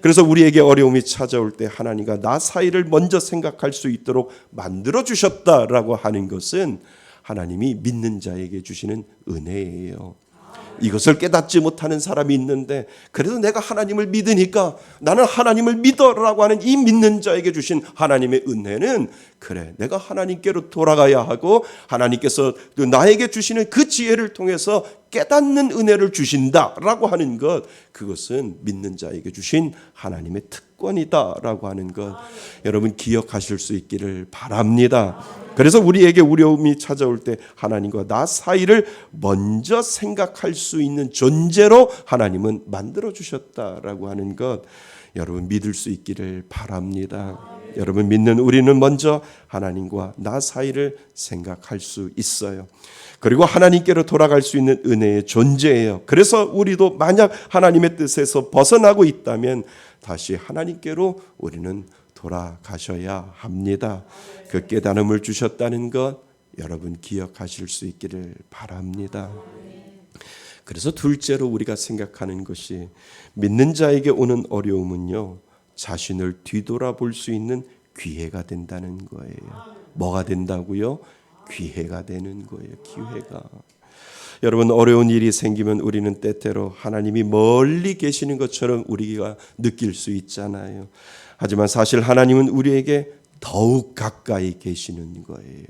그래서 우리에게 어려움이 찾아올 때 하나님과 나 사이를 먼저 생각할 수 있도록 만들어 주셨다라고 하는 것은 하나님이 믿는 자에게 주시는 은혜예요. 이것을 깨닫지 못하는 사람이 있는데 그래도 내가 하나님을 믿으니까 나는 하나님을 믿어라고 하는 이 믿는 자에게 주신 하나님의 은혜는 그래 내가 하나님께로 돌아가야 하고 하나님께서 나에게 주시는 그 지혜를 통해서 깨닫는 은혜를 주신다라고 하는 것, 그것은 믿는 자에게 주신 하나님의 특권이다라고 하는 것 여러분 기억하실 수 있기를 바랍니다. 그래서 우리에게 어려움이 찾아올 때 하나님과 나 사이를 먼저 생각할 수 있는 존재로 하나님은 만들어 주셨다라고 하는 것 여러분 믿을 수 있기를 바랍니다. 여러분 믿는 우리는 먼저 하나님과 나 사이를 생각할 수 있어요. 그리고 하나님께로 돌아갈 수 있는 은혜의 존재예요. 그래서 우리도 만약 하나님의 뜻에서 벗어나고 있다면 다시 하나님께로 우리는 돌아가셔야 합니다. 그 깨달음을 주셨다는 것 여러분 기억하실 수 있기를 바랍니다. 그래서 둘째로 우리가 생각하는 것이 믿는 자에게 오는 어려움은요, 자신을 뒤돌아볼 수 있는 기회가 된다는 거예요. 뭐가 된다고요? 기회가 되는 거예요. 기회가. 여러분 어려운 일이 생기면 우리는 때때로 하나님이 멀리 계시는 것처럼 우리가 느낄 수 있잖아요. 하지만 사실 하나님은 우리에게 더욱 가까이 계시는 거예요.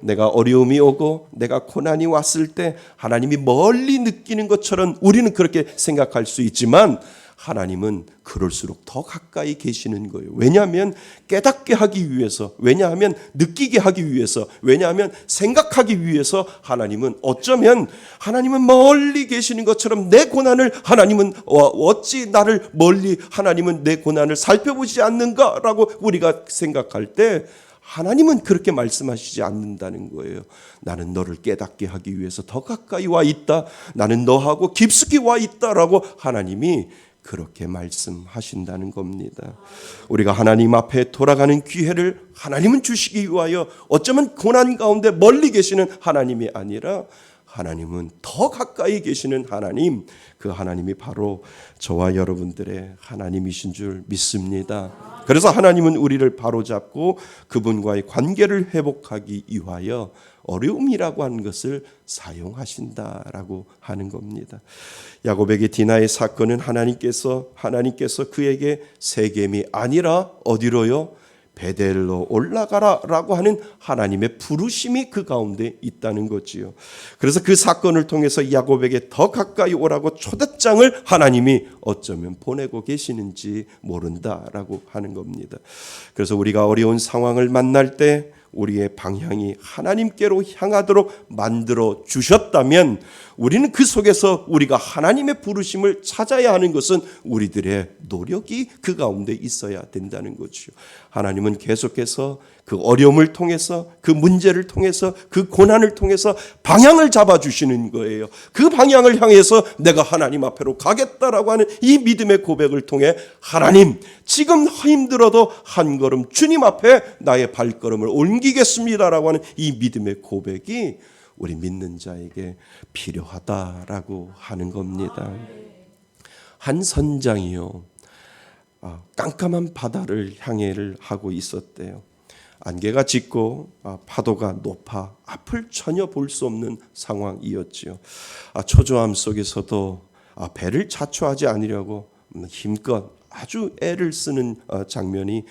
내가 어려움이 오고 내가 고난이 왔을 때 하나님이 멀리 느끼는 것처럼 우리는 그렇게 생각할 수 있지만 하나님은 그럴수록 더 가까이 계시는 거예요. 왜냐하면 깨닫게 하기 위해서, 왜냐하면 느끼게 하기 위해서, 왜냐하면 생각하기 위해서 하나님은 어쩌면 하나님은 멀리 계시는 것처럼 내 고난을 하나님은 어찌 나를 멀리 하나님은 내 고난을 살펴보지 않는가라고 우리가 생각할 때 하나님은 그렇게 말씀하시지 않는다는 거예요. 나는 너를 깨닫게 하기 위해서 더 가까이 와 있다. 나는 너하고 깊숙이 와 있다라고 하나님이 그렇게 말씀하신다는 겁니다. 우리가 하나님 앞에 돌아가는 기회를 하나님은 주시기 위하여 어쩌면 고난 가운데 멀리 계시는 하나님이 아니라 하나님은 더 가까이 계시는 하나님, 그 하나님이 바로 저와 여러분들의 하나님이신 줄 믿습니다. 그래서 하나님은 우리를 바로잡고 그분과의 관계를 회복하기 위하여 어려움이라고 하는 것을 사용하신다라고 하는 겁니다. 야곱에게 디나의 사건은 하나님께서 그에게 세겜이 아니라 어디로요? 베델로 올라가라라고 하는 하나님의 부르심이 그 가운데 있다는 거지요. 그래서 그 사건을 통해서 야곱에게 더 가까이 오라고 초대장을 하나님이 어쩌면 보내고 계시는지 모른다라고 하는 겁니다. 그래서 우리가 어려운 상황을 만날 때 우리의 방향이 하나님께로 향하도록 만들어 주셨다면 우리는 그 속에서 우리가 하나님의 부르심을 찾아야 하는 것은 우리들의 노력이 그 가운데 있어야 된다는 거죠. 하나님은 계속해서 그 어려움을 통해서 그 문제를 통해서 그 고난을 통해서 방향을 잡아주시는 거예요. 그 방향을 향해서 내가 하나님 앞으로 가겠다라고 하는 이 믿음의 고백을 통해 하나님 지금 힘들어도 한 걸음 주님 앞에 나의 발걸음을 옮기겠습니다라고 하는 이 믿음의 고백이 우리 믿는 자에게 필요하다라고 하는 겁니다. 한 선장이요, 깜깜한 바다를 향해를 하고 있었대요. 안개가 짙고 파도가 높아 앞을 전혀 볼 수 없는 상황이었지요. 초조함 속에서도 배를 자초하지 않으려고 힘껏 아주 애를 쓰는 장면을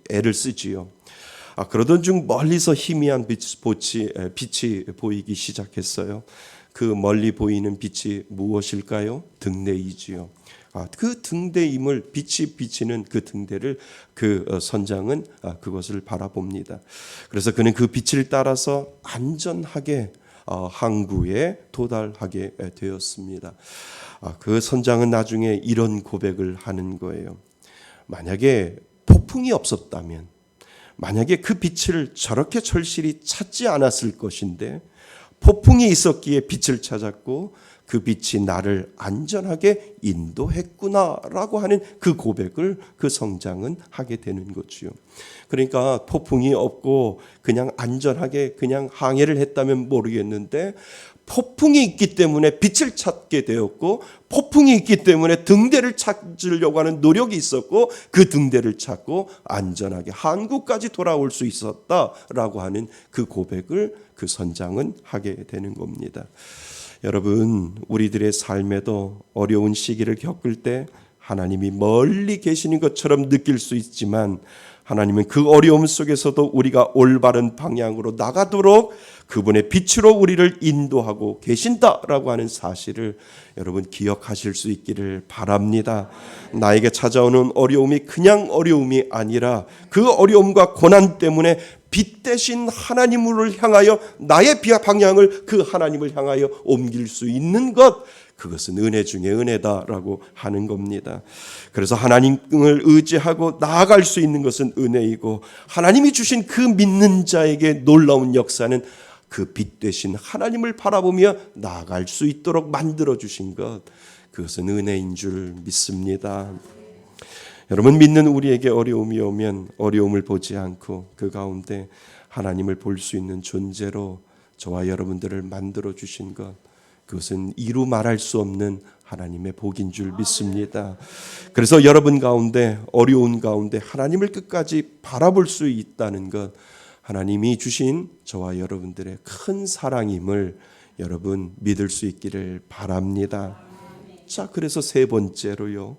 애를 쓰지요. 그러던 중 멀리서 희미한 빛이 보이기 시작했어요. 그 멀리 보이는 빛이 무엇일까요? 등대이지요. 그 등대임을 빛이 비치는 그 등대를 그 선장은 그것을 바라봅니다. 그래서 그는 그 빛을 따라서 안전하게 항구에 도달하게 되었습니다. 그 선장은 나중에 이런 고백을 하는 거예요. 만약에 폭풍이 없었다면, 만약에 그 빛을 저렇게 절실히 찾지 않았을 것인데 폭풍이 있었기에 빛을 찾았고 그 빛이 나를 안전하게 인도했구나라고 하는 그 고백을 그 성장은 하게 되는 거지요. 그러니까 폭풍이 없고 그냥 안전하게 그냥 항해를 했다면 모르겠는데 폭풍이 있기 때문에 빛을 찾게 되었고, 폭풍이 있기 때문에 등대를 찾으려고 하는 노력이 있었고, 그 등대를 찾고 안전하게 한국까지 돌아올 수 있었다라고 하는 그 고백을 그 선장은 하게 되는 겁니다. 여러분, 우리들의 삶에도 어려운 시기를 겪을 때 하나님이 멀리 계시는 것처럼 느낄 수 있지만, 하나님은 그 어려움 속에서도 우리가 올바른 방향으로 나가도록 그분의 빛으로 우리를 인도하고 계신다라고 하는 사실을 여러분 기억하실 수 있기를 바랍니다. 나에게 찾아오는 어려움이 그냥 어려움이 아니라 그 어려움과 고난 때문에 빛 대신 하나님을 향하여 나의 방향을 그 하나님을 향하여 옮길 수 있는 것, 그것은 은혜 중에 은혜다라고 하는 겁니다. 그래서 하나님을 의지하고 나아갈 수 있는 것은 은혜이고, 하나님이 주신 그 믿는 자에게 놀라운 역사는 그 빛 되신 하나님을 바라보며 나아갈 수 있도록 만들어 주신 것, 그것은 은혜인 줄 믿습니다. 여러분, 믿는 우리에게 어려움이 오면 어려움을 보지 않고 그 가운데 하나님을 볼 수 있는 존재로 저와 여러분들을 만들어 주신 것, 그것은 이루 말할 수 없는 하나님의 복인 줄 믿습니다. 그래서 여러분 가운데, 어려운 가운데 하나님을 끝까지 바라볼 수 있다는 것, 하나님이 주신 저와 여러분들의 큰 사랑임을 여러분 믿을 수 있기를 바랍니다. 자, 그래서 세 번째로요.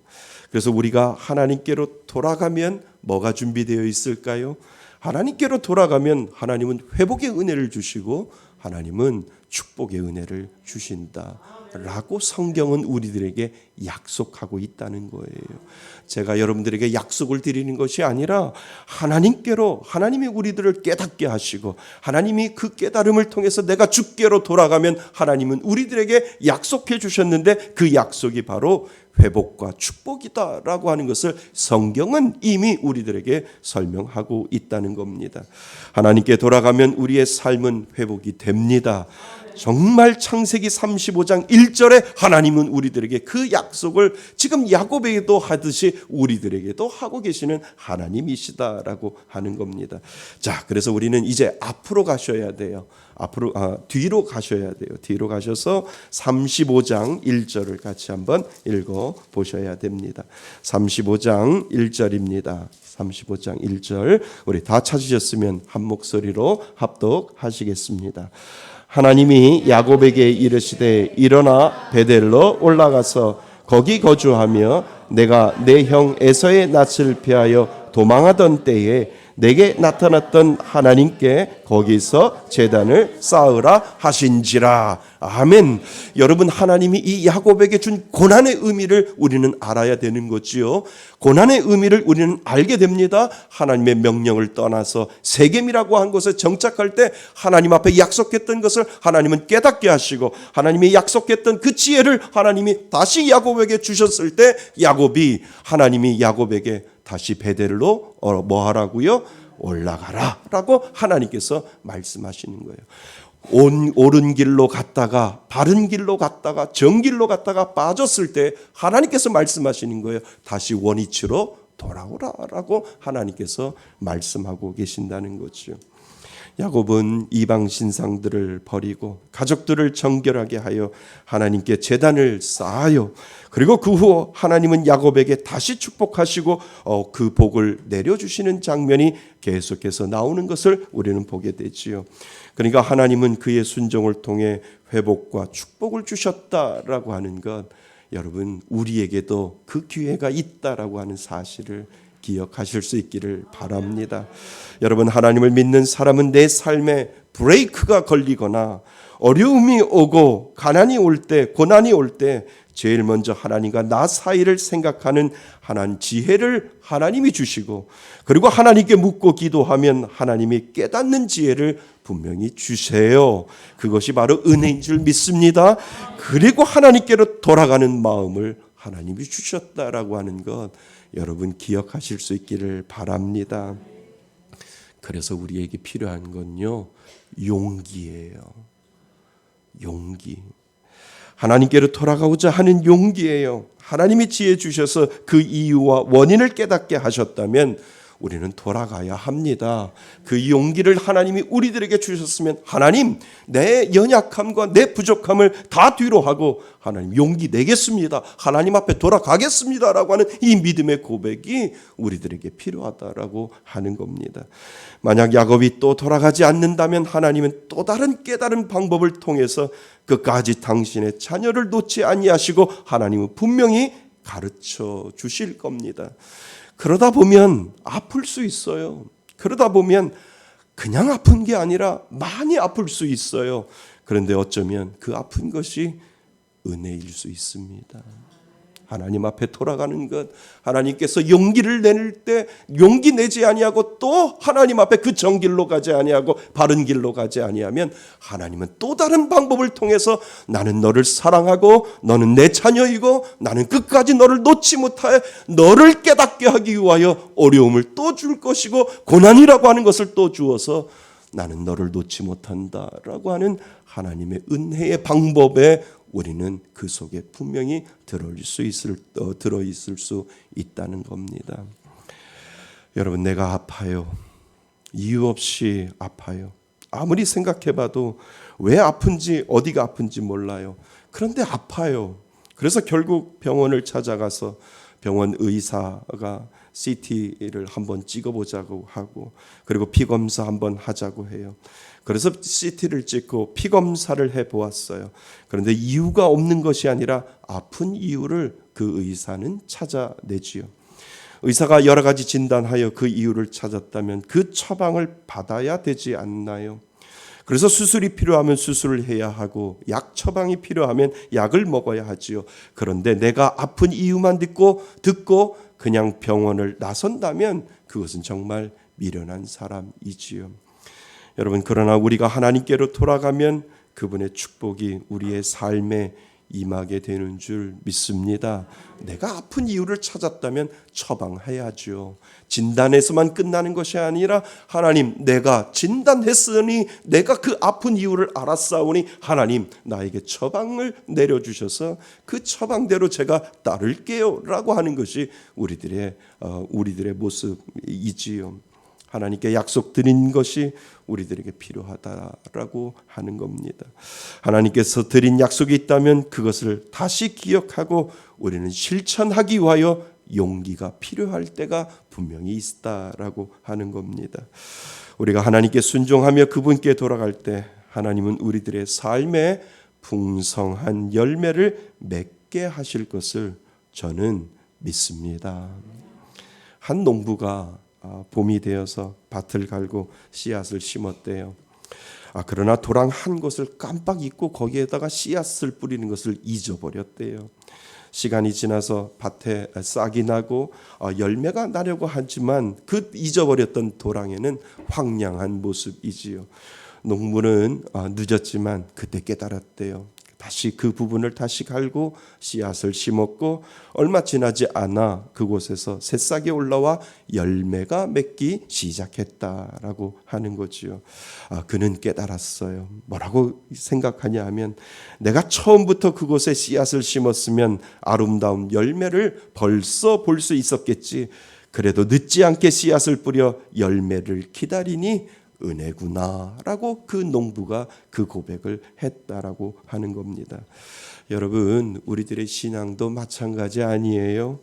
그래서 우리가 하나님께로 돌아가면 뭐가 준비되어 있을까요? 하나님께로 돌아가면 하나님은 회복의 은혜를 주시고 하나님은 축복의 은혜를 주신다라고 성경은 우리들에게 약속하고 있다는 거예요. 제가 여러분들에게 약속을 드리는 것이 아니라 하나님께로, 하나님이 우리들을 깨닫게 하시고 하나님이 그 깨달음을 통해서 내가 주께로 돌아가면 하나님은 우리들에게 약속해 주셨는데, 그 약속이 바로 회복과 축복이다라고 하는 것을 성경은 이미 우리들에게 설명하고 있다는 겁니다. 하나님께 돌아가면 우리의 삶은 회복이 됩니다. 정말 창세기 35장 1절에 하나님은 우리들에게 그 약속을 지금 야곱에게도 하듯이 우리들에게도 하고 계시는 하나님이시다라고 하는 겁니다. 자, 그래서 우리는 이제 앞으로 가셔야 돼요. 뒤로 가셔야 돼요. 뒤로 가셔서 35장 1절을 같이 한번 읽어 보셔야 됩니다. 35장 1절입니다. 35장 1절 우리 다 찾으셨으면 한 목소리로 합독하시겠습니다. 하나님이 야곱에게 이르시되 일어나 베델로 올라가서 거기 거주하며 내가 내 형 에서의 낯을 피하여 도망하던 때에 내게 나타났던 하나님께 거기서 제단을 쌓으라 하신지라. 아멘. 여러분, 하나님이 이 야곱에게 준 고난의 의미를 우리는 알아야 되는 거지요. 고난의 의미를 우리는 알게 됩니다. 하나님의 명령을 떠나서 세겜이라고 한 곳에 정착할 때 하나님 앞에 약속했던 것을 하나님은 깨닫게 하시고, 하나님이 약속했던 그 지혜를 하나님이 다시 야곱에게 주셨을 때 하나님이 야곱에게 다시 베델로 뭐 하라고요? 올라가라 라고 하나님께서 말씀하시는 거예요. 옳은 길로 갔다가 바른 길로 갔다가 정길로 갔다가 빠졌을 때 하나님께서 말씀하시는 거예요. 다시 원위치로 돌아오라라고 하나님께서 말씀하고 계신다는 거죠. 야곱은 이방 신상들을 버리고 가족들을 정결하게 하여 하나님께 제단을 쌓아요. 그리고 그 후 하나님은 야곱에게 다시 축복하시고 그 복을 내려주시는 장면이 계속해서 나오는 것을 우리는 보게 되지요. 그러니까 하나님은 그의 순종을 통해 회복과 축복을 주셨다라고 하는 것, 여러분 우리에게도 그 기회가 있다라고 하는 사실을 기억하실 수 있기를 바랍니다. 여러분, 하나님을 믿는 사람은 내 삶에 브레이크가 걸리거나 어려움이 오고 가난이 올 때, 고난이 올 때 제일 먼저 하나님과 나 사이를 생각하는 하나님 지혜를 하나님이 주시고, 그리고 하나님께 묻고 기도하면 하나님이 깨닫는 지혜를 분명히 주세요. 그것이 바로 은혜인 줄 믿습니다. 그리고 하나님께로 돌아가는 마음을 하나님이 주셨다라고 하는 것, 여러분 기억하실 수 있기를 바랍니다. 그래서 우리에게 필요한 건요, 용기예요. 용기. 하나님께로 돌아가고자 하는 용기예요. 하나님이 지혜 주셔서 그 이유와 원인을 깨닫게 하셨다면 우리는 돌아가야 합니다. 그 용기를 하나님이 우리들에게 주셨으면 하나님 내 연약함과 내 부족함을 다 뒤로 하고 하나님 용기 내겠습니다. 하나님 앞에 돌아가겠습니다라고 하는 이 믿음의 고백이 우리들에게 필요하다라고 하는 겁니다. 만약 야곱이 또 돌아가지 않는다면 하나님은 또 다른 깨달은 방법을 통해서 끝까지 당신의 자녀를 놓지 아니하시고 하나님은 분명히 가르쳐 주실 겁니다. 그러다 보면 아플 수 있어요. 그러다 보면 그냥 아픈 게 아니라 많이 아플 수 있어요. 그런데 어쩌면 그 아픈 것이 은혜일 수 있습니다. 하나님 앞에 돌아가는 것, 하나님께서 용기를 내릴 때 용기 내지 아니하고 또 하나님 앞에 그 정길로 가지 아니하고 바른 길로 가지 아니하면 하나님은 또 다른 방법을 통해서 나는 너를 사랑하고 너는 내 자녀이고 나는 끝까지 너를 놓지 못하여 너를 깨닫게 하기 위하여 어려움을 또 줄 것이고 고난이라고 하는 것을 또 주어서 나는 너를 놓지 못한다라고 하는 하나님의 은혜의 방법에 우리는 그 속에 분명히 들어있을 수 있다는 겁니다. 여러분, 내가 아파요. 이유 없이 아파요. 아무리 생각해봐도 왜 아픈지 어디가 아픈지 몰라요. 그런데 아파요. 그래서 결국 병원을 찾아가서 병원 의사가 CT를 한번 찍어보자고 하고 그리고 피검사 한번 하자고 해요. 그래서 CT를 찍고 피검사를 해보았어요. 그런데 이유가 없는 것이 아니라 아픈 이유를 그 의사는 찾아내지요. 의사가 여러 가지 진단하여 그 이유를 찾았다면 그 처방을 받아야 되지 않나요? 그래서 수술이 필요하면 수술을 해야 하고 약 처방이 필요하면 약을 먹어야 하지요. 그런데 내가 아픈 이유만 듣고 그냥 병원을 나선다면 그것은 정말 미련한 사람이지요. 여러분, 그러나 우리가 하나님께로 돌아가면 그분의 축복이 우리의 삶에 임하게 되는 줄 믿습니다. 내가 아픈 이유를 찾았다면 처방해야죠. 진단에서만 끝나는 것이 아니라 하나님, 내가 진단했으니 내가 그 아픈 이유를 알았사오니 하나님 나에게 처방을 내려주셔서 그 처방대로 제가 따를게요 라고 하는 것이 우리들의 모습이지요. 하나님께 약속드린 것이 우리들에게 필요하다라고 하는 겁니다. 하나님께서 드린 약속이 있다면 그것을 다시 기억하고 우리는 실천하기 위하여 용기가 필요할 때가 분명히 있다라고 하는 겁니다. 우리가 하나님께 순종하며 그분께 돌아갈 때 하나님은 우리들의 삶에 풍성한 열매를 맺게 하실 것을 저는 믿습니다. 한 농부가 봄이 되어서 밭을 갈고 씨앗을 심었대요. 그러나 도랑 한 곳을 깜빡 잊고 거기에다가 씨앗을 뿌리는 것을 잊어버렸대요. 시간이 지나서 밭에 싹이 나고 열매가 나려고 하지만 그 잊어버렸던 도랑에는 황량한 모습이지요. 농부는 늦었지만 그때 깨달았대요. 다시 그 부분을 다시 갈고 씨앗을 심었고 얼마 지나지 않아 그곳에서 새싹이 올라와 열매가 맺기 시작했다라고 하는 거지요. 그는 깨달았어요. 뭐라고 생각하냐 하면 내가 처음부터 그곳에 씨앗을 심었으면 아름다운 열매를 벌써 볼 수 있었겠지. 그래도 늦지 않게 씨앗을 뿌려 열매를 기다리니 은혜구나라고 그 농부가 그 고백을 했다라고 하는 겁니다. 여러분, 우리들의 신앙도 마찬가지 아니에요?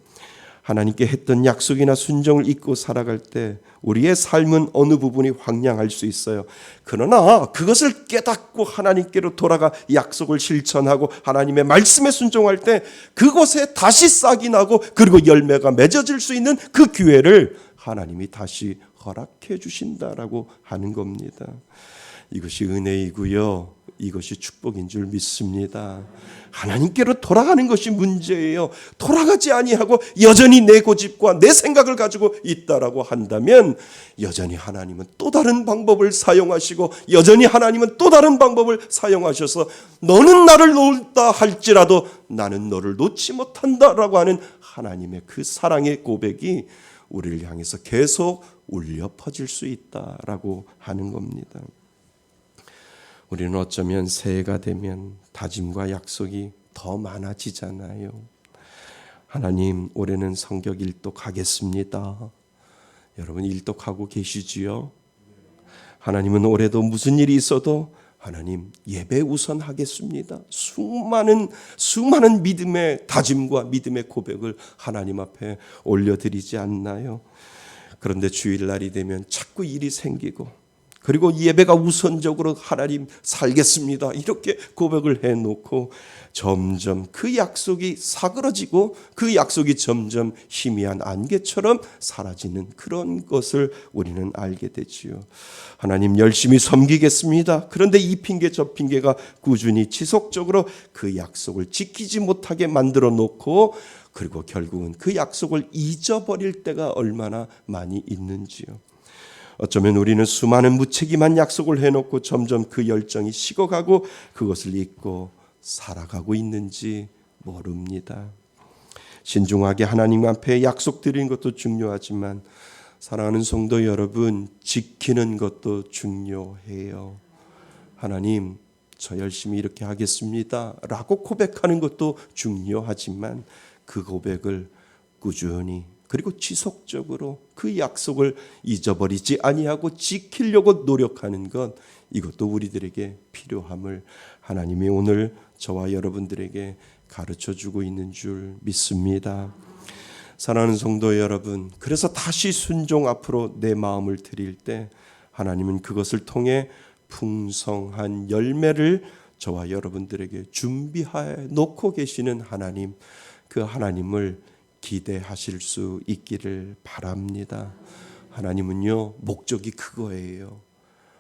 하나님께 했던 약속이나 순종을 잊고 살아갈 때 우리의 삶은 어느 부분이 황량할 수 있어요. 그러나 그것을 깨닫고 하나님께로 돌아가 약속을 실천하고 하나님의 말씀에 순종할 때 그곳에 다시 싹이 나고 그리고 열매가 맺어질 수 있는 그 기회를 하나님이 다시 허락해 주신다라고 하는 겁니다. 이것이 은혜이고요. 이것이 축복인 줄 믿습니다. 하나님께로 돌아가는 것이 문제예요. 돌아가지 아니하고 여전히 내 고집과 내 생각을 가지고 있다라고 한다면 여전히 하나님은 또 다른 방법을 사용하시고 여전히 하나님은 또 다른 방법을 사용하셔서 너는 나를 놓다 할지라도 나는 너를 놓지 못한다라고 하는 하나님의 그 사랑의 고백이 우리를 향해서 계속 울려 퍼질 수 있다라고 하는 겁니다. 우리는 어쩌면 새해가 되면 다짐과 약속이 더 많아지잖아요. 하나님, 올해는 성격 1도 가겠습니다. 여러분 일독하고 계시지요? 하나님은 올해도 무슨 일이 있어도 하나님 예배 우선 하겠습니다. 수많은 믿음의 다짐과 믿음의 고백을 하나님 앞에 올려드리지 않나요? 그런데 주일날이 되면 자꾸 일이 생기고, 그리고 예배가 우선적으로 하나님 살겠습니다 이렇게 고백을 해놓고 점점 그 약속이 사그러지고 그 약속이 점점 희미한 안개처럼 사라지는 그런 것을 우리는 알게 되지요. 하나님 열심히 섬기겠습니다. 그런데 이 핑계 저 핑계가 꾸준히 지속적으로 그 약속을 지키지 못하게 만들어 놓고, 그리고 결국은 그 약속을 잊어버릴 때가 얼마나 많이 있는지요. 어쩌면 우리는 수많은 무책임한 약속을 해놓고 점점 그 열정이 식어가고 그것을 잊고 살아가고 있는지 모릅니다. 신중하게 하나님 앞에 약속드리는 것도 중요하지만 사랑하는 성도 여러분, 지키는 것도 중요해요. 하나님, 저 열심히 이렇게 하겠습니다 라고 고백하는 것도 중요하지만 그 고백을 꾸준히 그리고 지속적으로 그 약속을 잊어버리지 아니하고 지키려고 노력하는 것, 이것도 우리들에게 필요함을 하나님이 오늘 저와 여러분들에게 가르쳐주고 있는 줄 믿습니다. 사랑하는 성도 여러분, 그래서 다시 순종 앞으로 내 마음을 드릴 때 하나님은 그것을 통해 풍성한 열매를 저와 여러분들에게 준비해 놓고 계시는 하나님, 그 하나님을 기대하실 수 있기를 바랍니다. 하나님은요, 목적이 그거예요.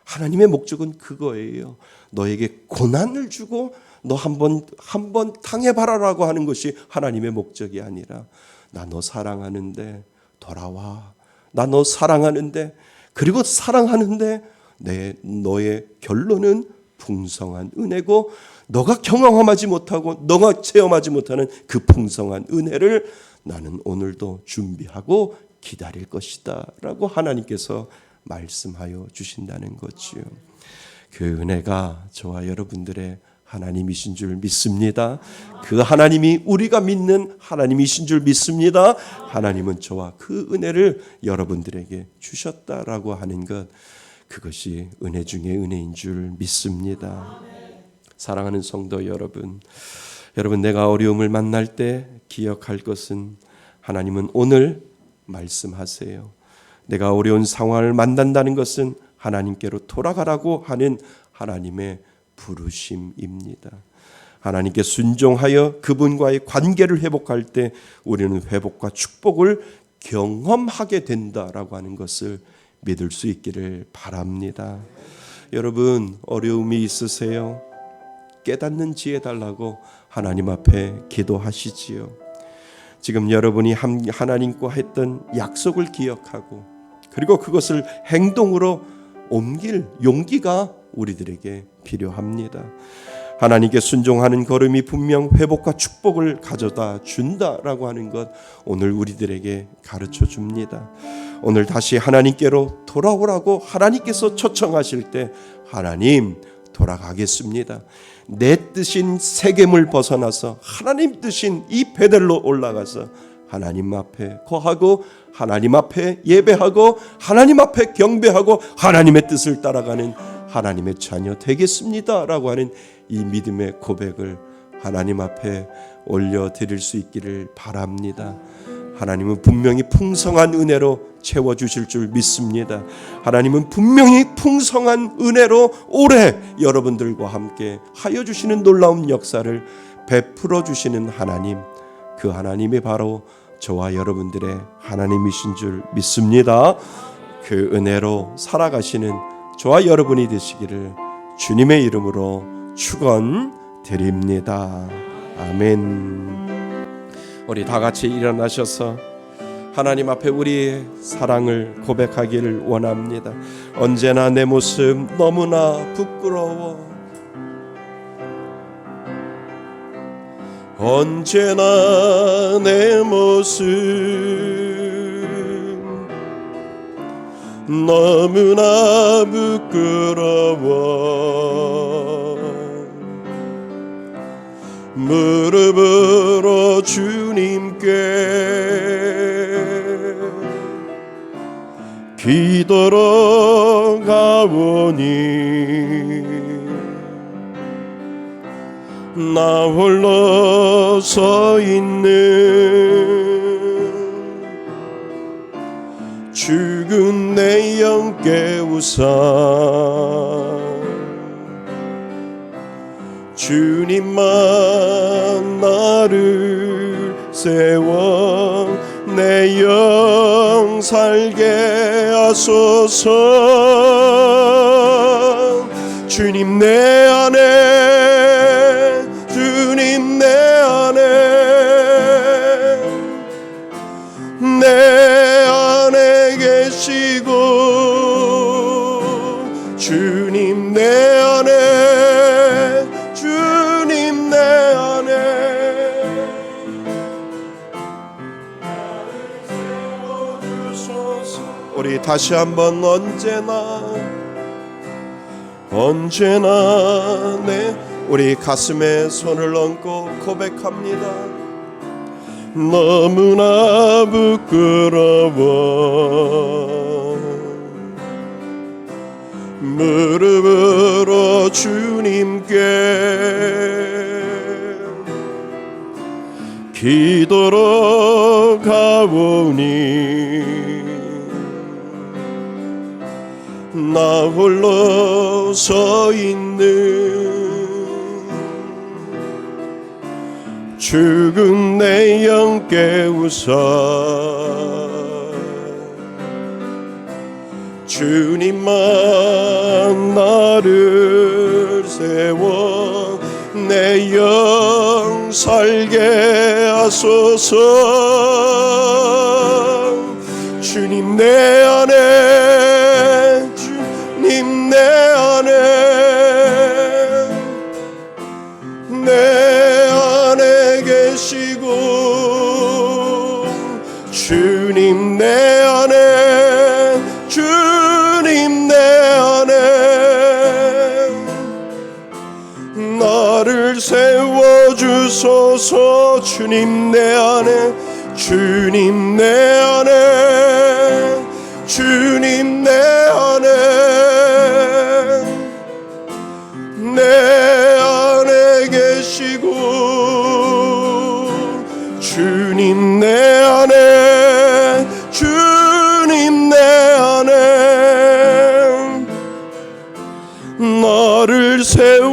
하나님의 목적은 그거예요. 너에게 고난을 주고 너 한번 당해봐라라고 하는 것이 하나님의 목적이 아니라, 나 너 사랑하는데 돌아와. 나 너 사랑하는데, 그리고 사랑하는데 너의 결론은 풍성한 은혜고, 너가 경험하지 못하고 너가 체험하지 못하는 그 풍성한 은혜를 나는 오늘도 준비하고 기다릴 것이다 라고 하나님께서 말씀하여 주신다는 거지요. 그 은혜가 저와 여러분들의 하나님이신 줄 믿습니다. 그 하나님이 우리가 믿는 하나님이신 줄 믿습니다. 하나님은 저와 그 은혜를 여러분들에게 주셨다라고 하는 것, 그것이 은혜 중에 은혜인 줄 믿습니다. 사랑하는 성도 여러분, 내가 어려움을 만날 때 기억할 것은, 하나님은 오늘 말씀하세요. 내가 어려운 상황을 만난다는 것은 하나님께로 돌아가라고 하는 하나님의 부르심입니다. 하나님께 순종하여 그분과의 관계를 회복할 때 우리는 회복과 축복을 경험하게 된다라고 하는 것을 믿을 수 있기를 바랍니다. 여러분, 어려움이 있으세요? 깨닫는 지혜 달라고 하나님 앞에 기도하시지요. 지금 여러분이 하나님과 했던 약속을 기억하고, 그리고 그것을 행동으로 옮길 용기가 우리들에게 필요합니다. 하나님께 순종하는 걸음이 분명 회복과 축복을 가져다 준다라고 하는 것, 오늘 우리들에게 가르쳐 줍니다. 오늘 다시 하나님께로 돌아오라고 하나님께서 초청하실 때, 하나님 돌아가겠습니다. 내 뜻인 세겜을 벗어나서 하나님 뜻인 이 베델로 올라가서 하나님 앞에 거하고, 하나님 앞에 예배하고, 하나님 앞에 경배하고, 하나님의 뜻을 따라가는 하나님의 자녀 되겠습니다 라고 하는 이 믿음의 고백을 하나님 앞에 올려드릴 수 있기를 바랍니다. 하나님은 분명히 풍성한 은혜로 채워주실 줄 믿습니다. 하나님은 분명히 풍성한 은혜로 올해 여러분들과 함께 하여 주시는 놀라운 역사를 베풀어 주시는 하나님, 그 하나님이 바로 저와 여러분들의 하나님이신 줄 믿습니다. 그 은혜로 살아가시는 저와 여러분이 되시기를 주님의 이름으로 축원드립니다. 아멘. 우리 다 같이 일어나셔서 하나님 앞에 우리의 사랑을 고백하기를 원합니다. 언제나 내 모습 너무나 부끄러워, 언제나 내 모습 너무나 부끄러워, 무릎으로 주님께 기도로 가오니 나 홀로 서 있는 죽은 내 영 깨우사 주님만 나를 세워 내 영 살게 하소서. 주님 내 안에 주님 내 안에 내 안에 계시고 주님 내 안에 주님 내 안에 우리 다시 한번 언제나 우리 가슴에 손을 얹고 고백합니다. 너무나 부끄러워 무릎으로 주님께 기도로 가오니 나 홀로 서 있는 죽은 내 영 깨우사 주님만 나를 세워 내 영 살게 하소서. 주님 내 안에 주님 내 안에 내 안에 계시고 주님 내 안에 주님 내 안에 나를 세워주소서. 주님 내 안에 주님 내 안에 주님 내 안에 내 안에 계시고 주님 내 안에 주님 내 안에 나를 세워주소서.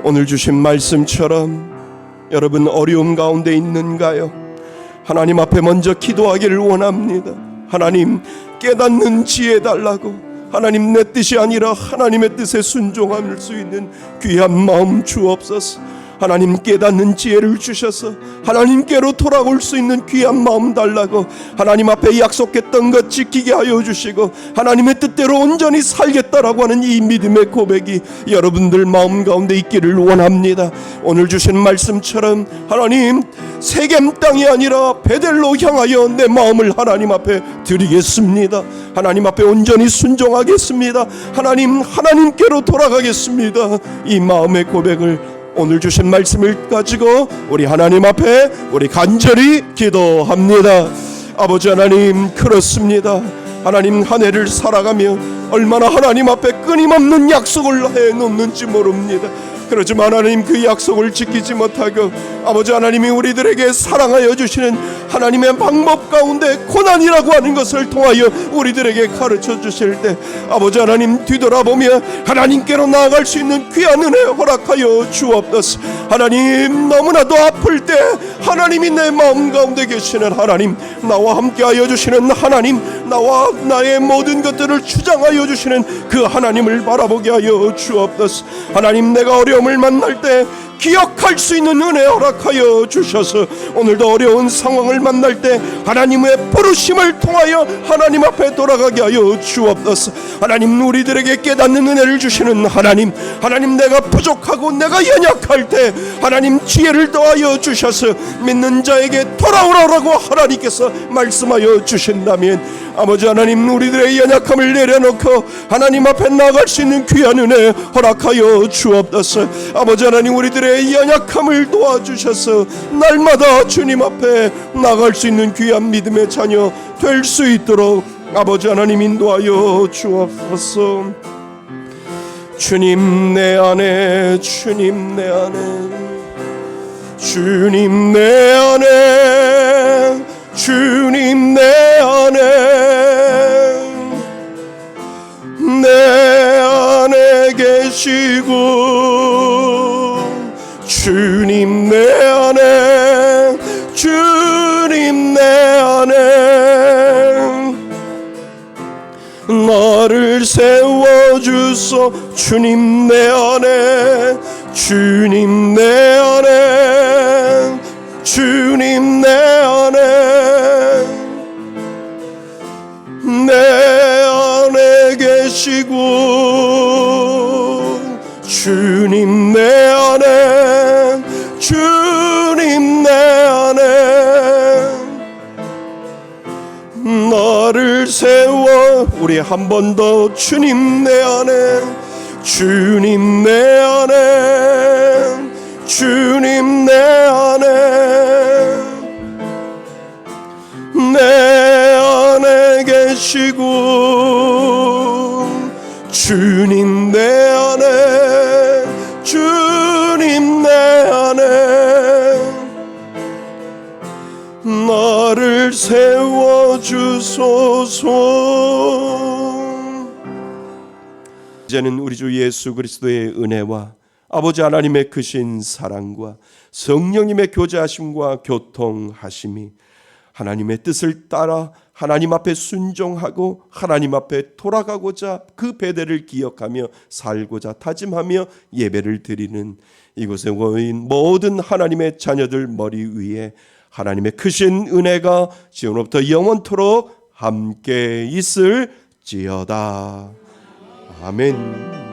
오늘 주신 말씀처럼 여러분 어려움 가운데 있는가요? 하나님 앞에 먼저 기도하기를 원합니다. 하나님 깨닫는 지혜 달라고, 하나님 내 뜻이 아니라 하나님의 뜻에 순종할 수 있는 귀한 마음 주옵소서. 하나님 깨닫는 지혜를 주셔서 하나님께로 돌아올 수 있는 귀한 마음 달라고 하나님 앞에 약속했던 것 지키게 하여 주시고 하나님의 뜻대로 온전히 살겠다라고 하는 이 믿음의 고백이 여러분들 마음 가운데 있기를 원합니다. 오늘 주신 말씀처럼 하나님 세겜 땅이 아니라 베델로 향하여 내 마음을 하나님 앞에 드리겠습니다. 하나님 앞에 온전히 순종하겠습니다. 하나님께로 돌아가겠습니다. 이 마음의 고백을 오늘 주신 말씀을 가지고 우리 하나님 앞에 우리 간절히 기도합니다. 아버지 하나님, 그렇습니다. 하나님 한 해를 살아가며 얼마나 하나님 앞에 끊임없는 약속을 해놓는지 모릅니다. 그렇지만 하나님 그 약속을 지키지 못하고 아버지 하나님이 우리들에게 사랑하여 주시는 하나님의 방법 가운데 고난이라고 하는 것을 통하여 우리들에게 가르쳐 주실 때 아버지 하나님 뒤돌아보며 하나님께로 나아갈 수 있는 귀한 은혜 허락하여 주옵소서. 하나님 너무나도 아플 때 하나님이 내 마음 가운데 계시는 하나님, 나와 함께하여 주시는 하나님, 나와 나의 모든 것들을 주장하여 주시는 그 하나님을 바라보게 하여 주옵소서. 하나님 내가 어려움을 만날 때 기억할 수 있는 은혜 허락하여 주셔서 오늘도 어려운 상황을 만날 때 하나님의 부르심을 통하여 하나님 앞에 돌아가게 하여 주옵소서. 하나님 우리들에게 깨닫는 은혜를 주시는 하나님, 내가 부족하고 내가 연약할 때 하나님 지혜를 더하여 주셔서 믿는 자에게 돌아오라고 하나님께서 말씀하여 주신다면 아버지 하나님 우리들의 연약함을 내려놓고 하나님 앞에 나아갈 수 있는 귀한 은혜 허락하여 주옵소서. 아버지 하나님 우리들의 우리의 연약함을 도와주셔서 날마다 주님 앞에 나갈 수 있는 귀한 믿음의 자녀 될 수 있도록 아버지 하나님 인도하여 주옵소서. 주님 내 안에, 주님 내 안에, 주님 내 안에, 주님 내 안에, 내 안에 계시고, 주님 내 안에, 주님 내 안에 나를 세워주소. 주님 내 안에, 주님 내 안에, 주님 내 안에, 내 안에 계시고, 주님 내 안에, 주님 내 안에 나를 세워. 우리 한 번 더. 주님 내 안에, 주님 내 안에, 주님 내 안에, 내 안에 계시고, 주님 내 안에, 주님 내 안에 나를 세워주소서. 이제는 우리 주 예수 그리스도의 은혜와 아버지 하나님의 크신 사랑과 성령님의 교제하심과 교통하심이 하나님의 뜻을 따라 하나님 앞에 순종하고 하나님 앞에 돌아가고자 그 배대를 기억하며 살고자 다짐하며 예배를 드리는 이곳에 모인 모든 하나님의 자녀들 머리 위에 하나님의 크신 은혜가 지금부터 영원토록 함께 있을지어다. 아멘.